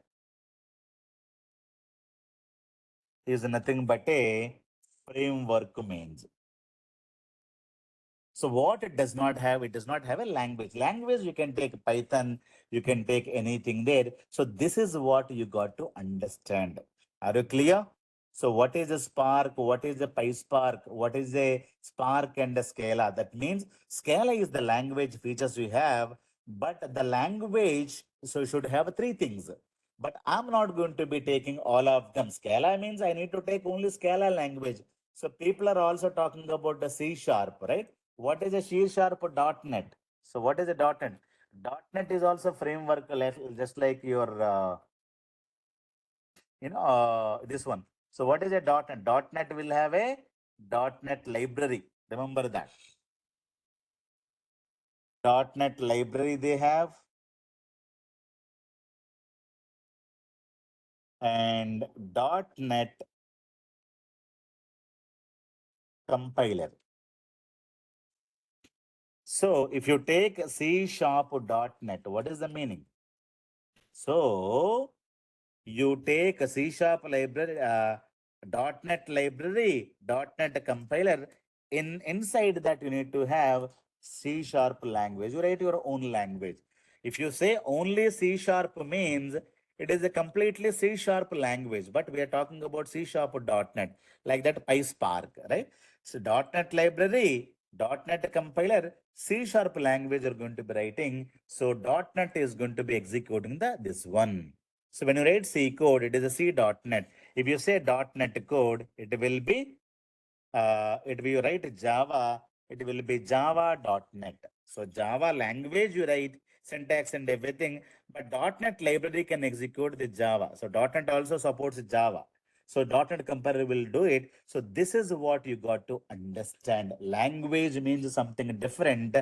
is nothing but a framework means. So what it does not have, it does not have a language. Language, you can take Python, you can take anything there. So this is what you got to understand. Are you clear? So what is a Spark? What is a PySpark? What is a Spark and a Scala? That means Scala is the language features we have, but the language so should have three things. But I'm not going to be taking all of them. Scala means I need to take only Scala language. So people are also talking about the C sharp, right? What is a C sharp .NET? So what is a .NET? .NET is also framework just like your this one. So what is a .NET? .NET will have a .NET library. Remember that. .NET library they have and .NET compiler. So if you take C sharp .NET, what is the meaning? So you take a C sharp library, .NET library, .NET compiler. Inside that you need to have C sharp language. You write your own language. If you say only C sharp means it is a completely C sharp language, but we are talking about C sharp .NET, like that PySpark, right? So .NET library, .NET compiler, C sharp language are going to be writing. So .NET is going to be executing this one. So when you write C code, it is a C.NET. If you say .NET code, it will be, it will write Java, it will be Java.NET. So Java language you write, syntax and everything, but .NET library can execute the Java. So .NET also supports Java. So .NET compiler will do it. So this is what you got to understand. Language means something different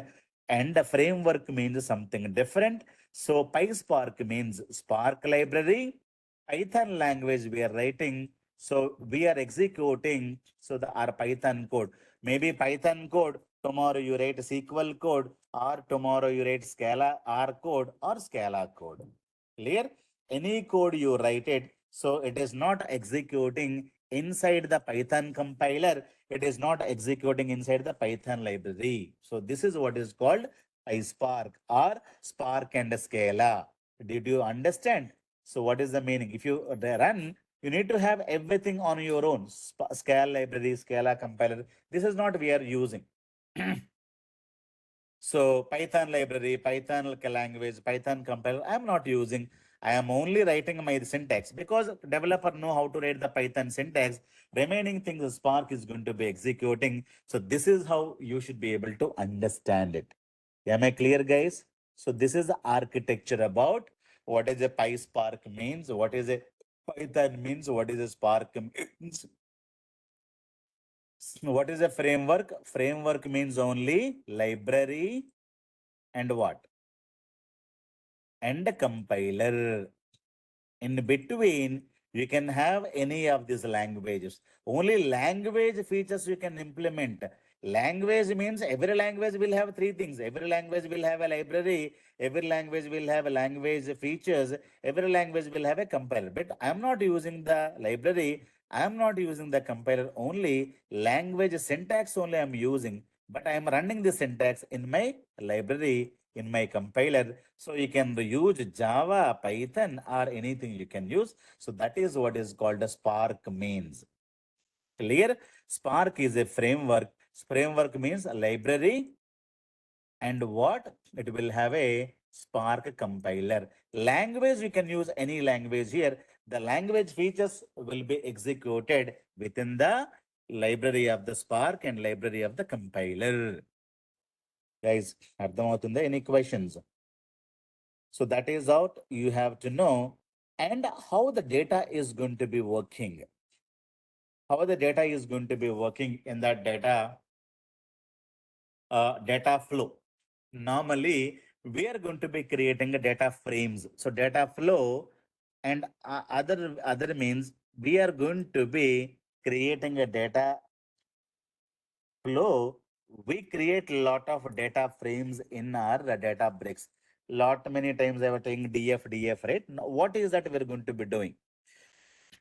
and the framework means something different. So PySpark means Spark library. Python language we are writing. So we are executing our Python code. Maybe Python code, tomorrow you write SQL code, or tomorrow you write Scala R code or Scala code. Clear? Any code you write it, so it is not executing inside the Python compiler. It is not executing inside the Python library. So this is what is called PySpark or Spark and Scala. Did you understand? So what is the meaning? If you run, you need to have everything on your own. Scala library, Scala compiler. This is not we are using. So Python library, Python language, Python compiler, I am not using. I am only writing my syntax because developer know how to write the Python syntax. Remaining things Spark is going to be executing. So this is how you should be able to understand it. Am I clear, guys? So this is the architecture about what is a PySpark means, what is a Python means, what is a Spark means. What is a framework? Framework means only library and what? And a compiler. In between, you can have any of these languages. Only language features you can implement. Language means every language will have three things. Every language will have a library. Every language will have a language features. Every language will have a compiler. But I'm not using the library. I'm not using the compiler only. Language syntax only I'm using. But I'm running the syntax in my library, in my compiler. So you can use Java, Python, or anything you can use. So that is what is called a Spark means. Clear? Spark is a framework. Framework means a library and what? It will have a Spark compiler. Language, you can use any language here. The language features will be executed within the library of the Spark and library of the compiler. Guys, అర్థమవుతుందా? Any questions? So that is out you have to know and how the data is going to be working. How the data is going to be working in that data flow. Normally, we are going to be creating a data frames. So data flow and other means we are going to be creating a data flow, we create a lot of data frames in our data bricks. Lot many times I was saying DF, right? Now, what is that we're going to be doing?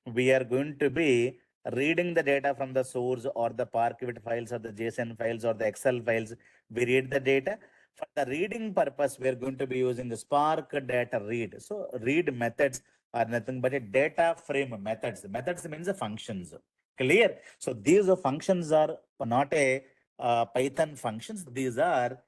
We are going to be reading the data from the source or the Parquet files or the JSON files or the Excel files. We read the data. For the reading purpose, we are going to be using the Spark data read. So read methods are nothing but a data frame methods. Methods means the functions. Clear? So these functions are not a Python functions. These are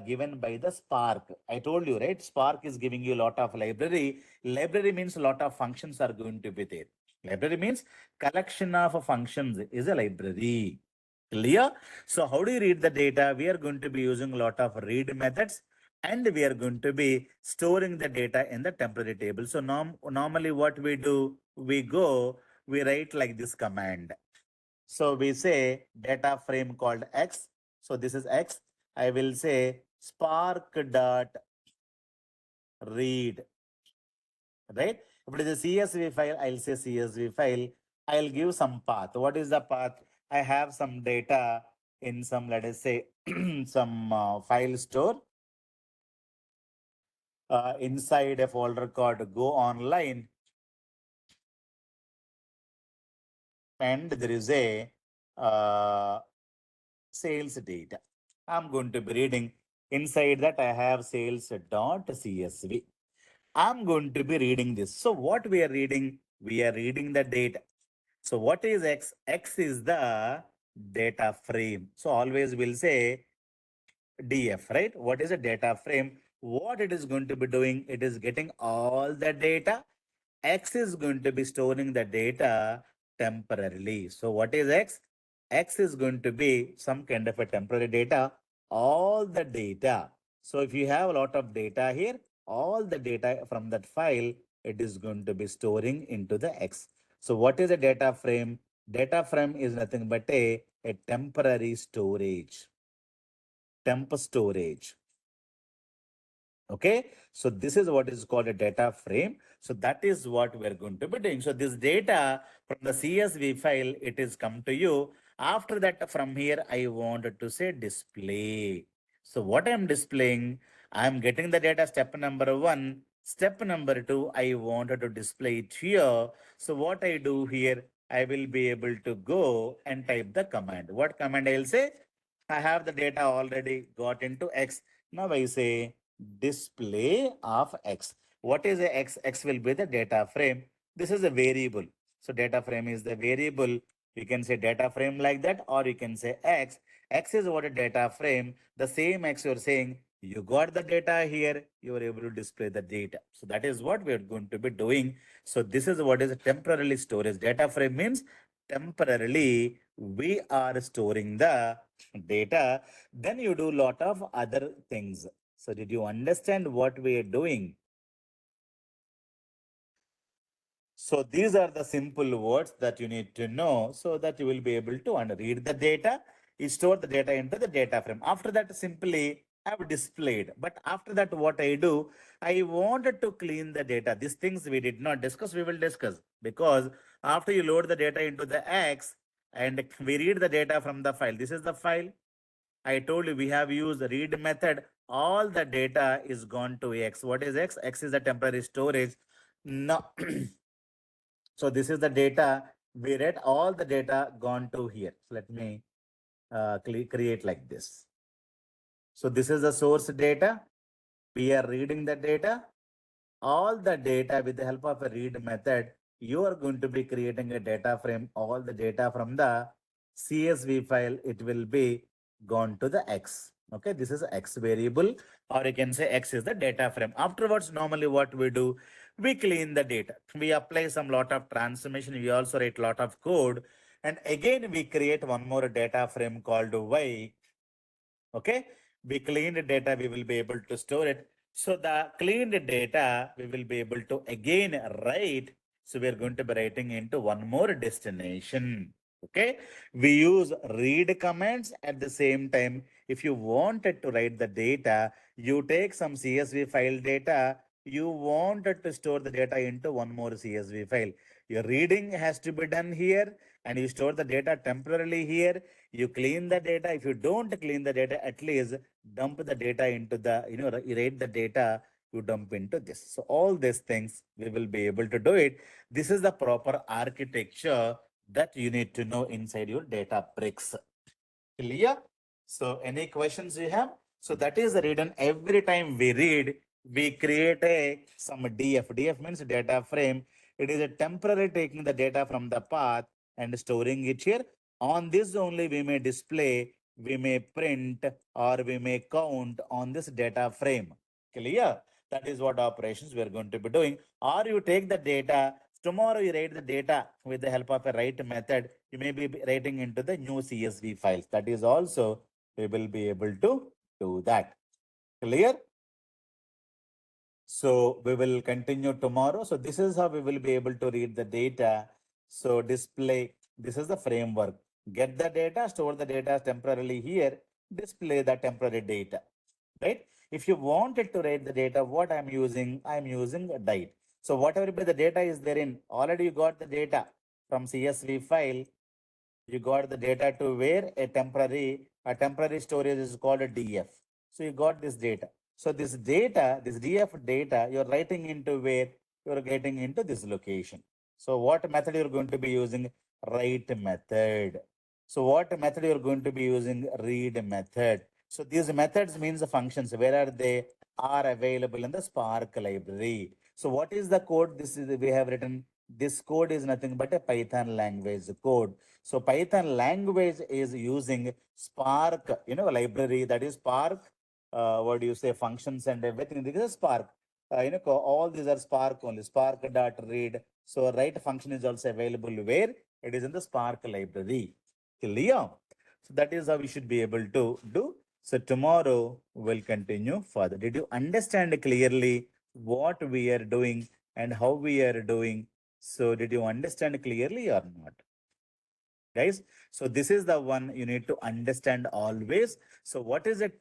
given by the Spark. I told you, right? Spark is giving you a lot of library. Library means a lot of functions are going to be there. Library means collection of functions is a library. Clear? So how do you read the data? We are going to be using a lot of read methods and we are going to be storing the data in the temporary table. So normally what we do, we write like this command. So we say data frame called X. So this is X. I will say spark dot read, right? If it is a CSV file, I'll say CSV file. I'll give some path. What is the path? I have some data in some, let us say, some file store inside a folder called Go Online, and there is a uh, sales data. I'm going to be reading inside that I have sales.csv. I'm going to be reading this. So what we are reading? We are reading the data. So what is X? X is the data frame. So always we'll say DF, right? What is a data frame? What it is going to be doing? It is getting all the data. X is going to be storing the data temporarily. So what is X? X is going to be some kind of a temporary data, all the data. So if you have a lot of data here, all the data from that file, it is going to be storing into the X. So what is a data frame? Data frame is nothing but a temporary storage, temp storage. Okay, so this is what is called a data frame. So that is what we're going to be doing. So this data from the CSV file, it is come to you. After that, from here, I wanted to say display. So what I'm displaying, I'm getting the data step number one. Step number two, I wanted to display it here. So what I do here, I will be able to go and type the command. What command I'll say? I have the data already got into X. Now I say display of X. What is a X? X will be the data frame. This is a variable. So data frame is the variable. You can say data frame like that, or you can say X. X is what a data frame. The same X you're saying, you got the data here, you are able to display the data. So that is what we're going to be doing. So this is what is temporarily storage. Data frame means temporarily we are storing the data. Then you do lot of other things. So did you understand what we are doing? So these are the simple words that you need to know so that you will be able to read the data. You store the data into the data frame. After that, simply have displayed. But after that, what I do, I wanted to clean the data. These things we did not discuss, we will discuss. Because after you load the data into the X and we read the data from the file, this is the file. I told you we have used the read method. All the data is gone to X. What is X? X is the temporary storage. Now, so this is the data. We read all the data gone to here. So let me create like this. So this is the source data. We are reading the data. All the data with the help of a read method, you are going to be creating a data frame. All the data from the CSV file, it will be gone to the X. Okay, this is X variable, or you can say X is the data frame. Afterwards, normally what we do, we clean the data. We apply some lot of transformation. We also write lot of code. And again, we create one more data frame called Y. Okay, we cleaned the data, we will be able to store it. So the cleaned data, we will be able to again write. So we are going to be writing into one more destination. Okay, we use read commands at the same time. If you wanted to write the data, you take some CSV file data, you wanted to store the data into one more CSV file. Your reading has to be done here, and you store the data temporarily here. You clean the data. If you don't clean the data, at least dump the data into the, rate the data, you dump into this. So all these things we will be able to do it. This is the proper architecture that you need to know inside your data bricks. Clear? So any questions you have? So that is the reason every time we read, we create some DF. DF means data frame. It is a temporary taking the data from the path and storing it here. On this only we may display, we may print, or we may count on this data frame. Clear? That is what operations we are going to be doing. Or you take the data, tomorrow you write the data with the help of a write method. You may be writing into the new CSV files. That is also, we will be able to do that. Clear? So we will continue tomorrow. So this is how we will be able to read the data. So display, this is the framework. Get the data, store the data temporarily here, display the temporary data, right? If you wanted to write the data, what I'm using a DITE. So whatever be the data is therein, already you got the data from CSV file. You got the data to where a temporary storage is called a DF. So you got this data. So this data, this DF data, you're writing into where you're getting into this location. So what method you're going to be using? Write method. So what method you're going to be using? Read method. So these methods means the functions. Where are they? Are available in the Spark library. So what is the code? This is we have written. This code is nothing but a Python language code. So Python language is using Spark, library, that is Spark. What do you say? Functions and everything. This is Spark. All these are Spark only. Spark dot read. So write function is also available where it is in the Spark library. Clear? So that is how we should be able to do. So tomorrow we'll continue further. Did you understand clearly what we are doing and how we are doing? So did you understand clearly or not? Guys, so this is the one you need to understand always. So what is a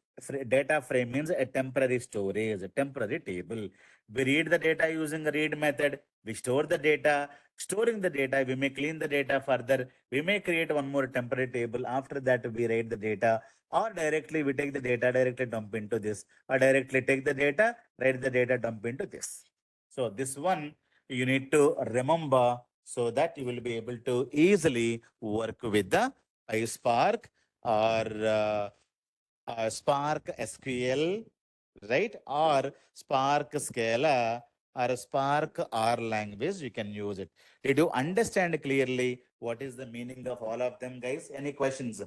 data frame? Means a temporary storage, a temporary table. We read the data using a read method. We store the data. Storing the data, we may clean the data further. We may create one more temporary table. After that, we write the data, or directly we take the data, directly dump into this, or directly take the data, write the data, dump into this. So this one you need to remember, so that you will be able to easily work with the PySpark or Spark SQL, right? Or Spark Scala or Spark R language, you can use it. Did you understand clearly what is the meaning of all of them, guys? Any questions?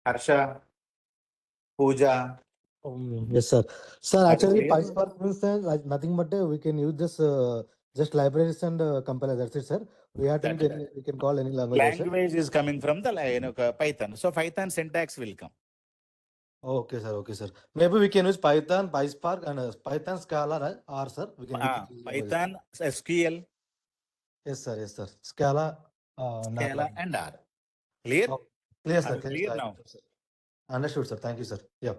Harsha, Pooja, Yes, sir. Sir, are you actually, clear? PySpark means like nothing but we can use this just libraries and compilers. That's it, sir. We have to That need any. We can call any language, right, sir? language is coming from the Python. So Python syntax will come. Okay, sir. Okay, sir. Maybe we can use Python, PySpark, and Python Scala, right? Or sir, we can use these languages. Python, SQL, Yes, sir. Yes, sir. Scala, not Scala, like. and R. Clear? Oh, clear, Are sir. you Clear, clear sir. now? Sir. Understood, sir. Thank you, sir. Yeah.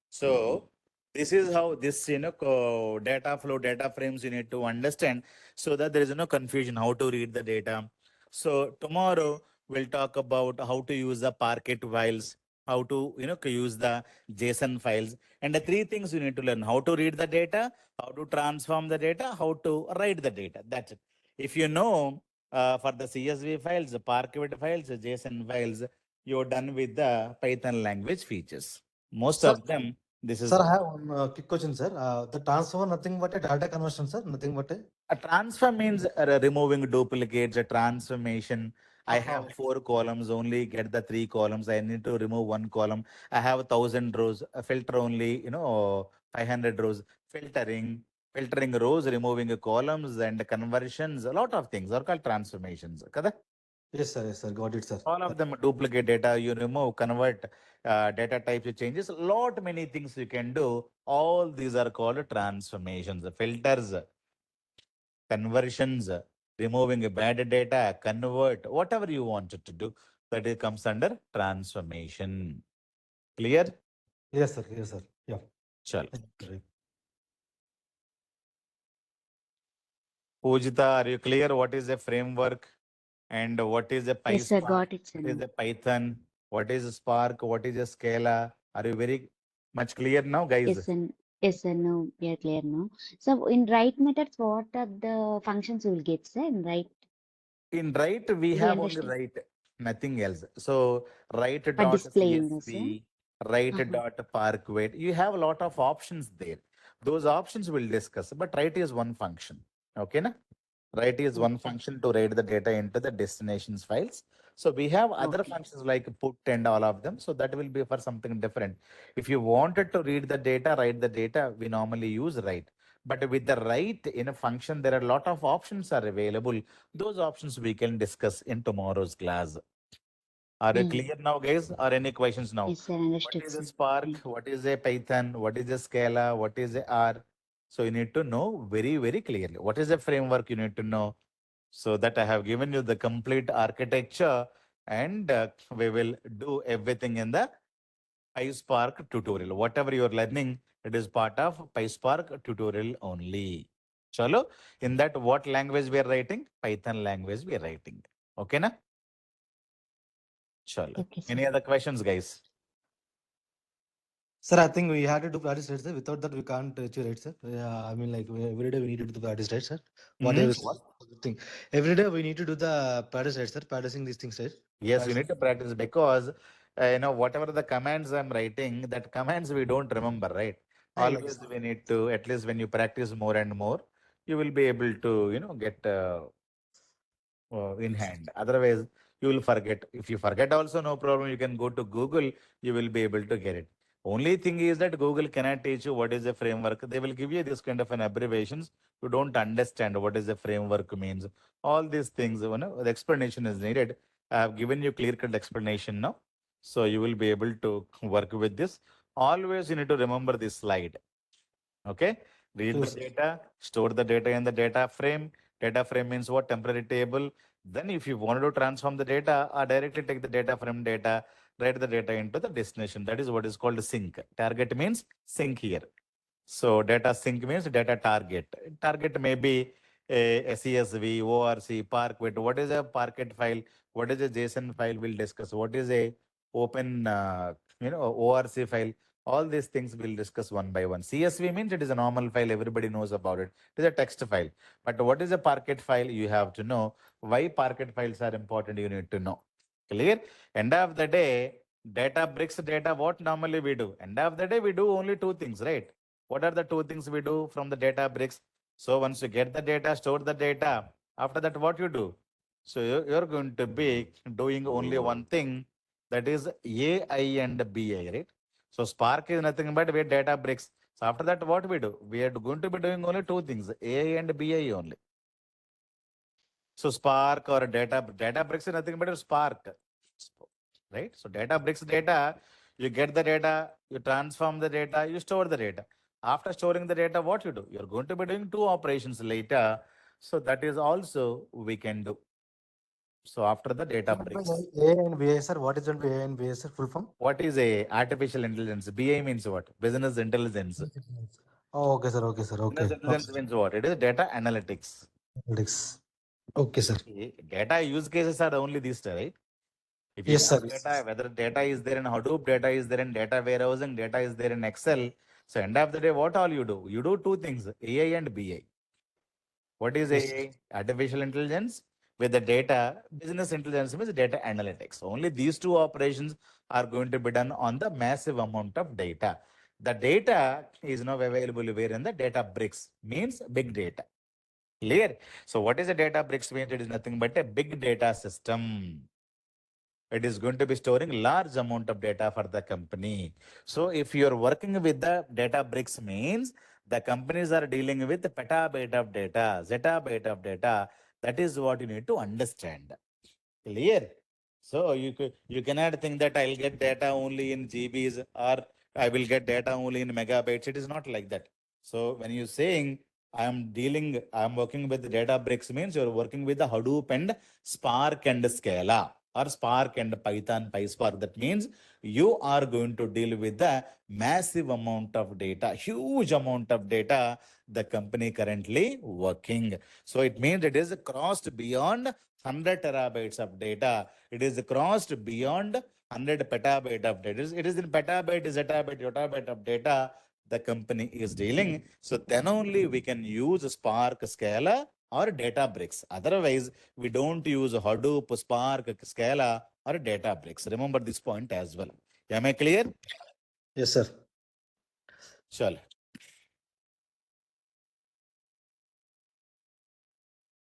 So this is how this data flow, data frames you need to understand, so that there is no confusion how to read the data. So tomorrow we'll talk about how to use the Parquet files, how to use the JSON files, and the three things you need to learn: how to read the data, how to transform the data, how to write the data. That's it. If you know for the CSV files, the Parquet files, the JSON files, you're done with the Python language features. Most Sir, of them this is sir, I done. have one quick question, sir. The transfer, nothing but a data conversion, sir. Nothing but a. A transfer means removing duplicates, a transformation. I Uh-huh. have four columns, only get the three columns. I need to remove one column. I have 1,000 rows, a filter only, 500 rows. Filtering rows, removing columns and conversions, a lot of things are called transformations. Kada? Yes, sir. Yes, sir. Got it, sir. All of them duplicate data, you remove, convert, data types, you changes. Lot many things you can do. All these are called transformations, filters, conversions, removing a bad data, convert, whatever you wanted to do, that it comes under transformation. Clear? Yes, sir. Yes, sir. Yeah. Chalo. Thank you, sir. Pujita, are you clear what is a framework and what is a Yes, sir. PySpark? Got it, sir. What is Now. a Python? What is a Spark? What is a Scala? Are you very much clear now, guys? Yes, sir. Yes, sir. No, we are clear now. So in write methods, what are the functions we will get, sir? In write, In write, we we have only understand write, nothing else. So write for dot displaying, sir. CSV, write Uh-huh. dot park weight. You have a lot of options there. Those options we'll discuss, but write is one function. Okay, na? Write is one Okay. function to write the data into the destinations files. So we have other Okay. functions like put and all of them. So that will be for something different. If you wanted to read the data, write the data, we normally use write. But with the write in a function, there are a lot of options are available. Those options we can discuss in tomorrow's class. Are you Mm. clear now, guys? Or any questions now? Yes, sir. What Understood, is a sir. Spark? Mm. What is a Python? What is a Scala? What is a R? So you need to know very, very clearly. What is a framework you need to know? So that I have given you the complete architecture and we will do everything in the PySpark tutorial. Whatever you are learning, it is part of PySpark tutorial only. Chalo, in that what language we are writing? Python language we are writing. Okay, na? Chalo. Okay, sir. Any other questions, guys? Sir, I think we had to do practice, right, sir? Without that, we can't achieve, right, sir? Yeah, I mean, like every day we need to do the practice, right, sir? Whatever is What? the thing. Every day we need to do the practice, right, sir? Practicing these things, right? Yes, you Practicing. need to practice because whatever the commands I'm writing, that commands we don't remember, right? Always Yes. we need to, at least when you practice more and more, you will be able to get in hand. Otherwise, you will forget. If you forget also, no problem. You can go to Google, you will be able to get it. Only thing is that Google cannot teach you what is a framework. They will give you this kind of an abbreviations. You don't understand what is a framework means. All these things, the explanation is needed. I have given you clear-cut explanation now. So you will be able to work with this. Always you need to remember this slide. Okay. Read the Yes. data, store the data in the data frame. Data frame means what? Temporary table. Then if you want to transform the data or directly take the data from data, write the data into the destination. That is what is called sync. Target means sync here. So data sync means data target. Target may be a CSV, ORC, Parquet. What is a Parquet file? What is a JSON file? We'll discuss. What is a open, ORC file? All these things we'll discuss one by one. CSV means it is a normal file. Everybody knows about it. It is a text file. But what is a Parquet file? You have to know why Parquet files are important. You need to know. Clear? End of the day, data bricks data. What normally we do? End of the day, we do only two things, right? What are the two things we do from the data bricks? So once you get the data, store the data. After that, what you do? So you're going to be doing only one thing, that is AI and BI, right? So Spark is nothing but we data bricks. So after that, what we do? We are going to be doing only two things, AI and BI only. So Spark or data bricks is nothing but a Spark, right? So data bricks data, you get the data, you transform the data, you store the data. After storing the data, what you do? You're going to be doing two operations later. So that is also we can do. So after the data bricks, A and BI, sir. What is A and BI, sir? Full form? what is a artificial intelligence? BI means what? Business intelligence. Oh, okay, sir. Okay, sir. Okay. Business Okay. intelligence means what? It is data analytics. Analytics. Okay, sir. Okay. Data use cases are only these, right? If you Yes, sir. have data, whether data is there in Hadoop, data is there in data warehousing, data is there in Excel. So end of the day, what all you do? You do two things, AI and BI. What is Yes. AI? Artificial intelligence. With the data, business intelligence means data analytics. Only these two operations are going to be done on the massive amount of data. The data is now available where in the data bricks, means big data. Clear? So what is a data bricks means? It is nothing but a big data system. It is going to be storing large amount of data for the company. So if you are working with the data bricks means the companies are dealing with petabyte of data, zettabyte of data. That is what you need to understand. Clear? So you cannot think that I'll get data only in GBs or I will get data only in megabytes. It is not like that. So when you're saying I'm working with data bricks means you're working with the Hadoop and Spark and Scala or Spark and Python, PySpark. That means you are going to deal with the massive amount of data, huge amount of data. the company currently working. So it means it is crossed beyond 100 terabytes of data. It is crossed beyond 100 petabyte of data. It is in petabyte, zettabyte, yottabyte of data the company is dealing. So then only we can use Spark, Scala, or Databricks. Otherwise, we don't use Hadoop, Spark, Scala, or Databricks. Remember this point as well. Am I clear? Yes, sir. Chalo.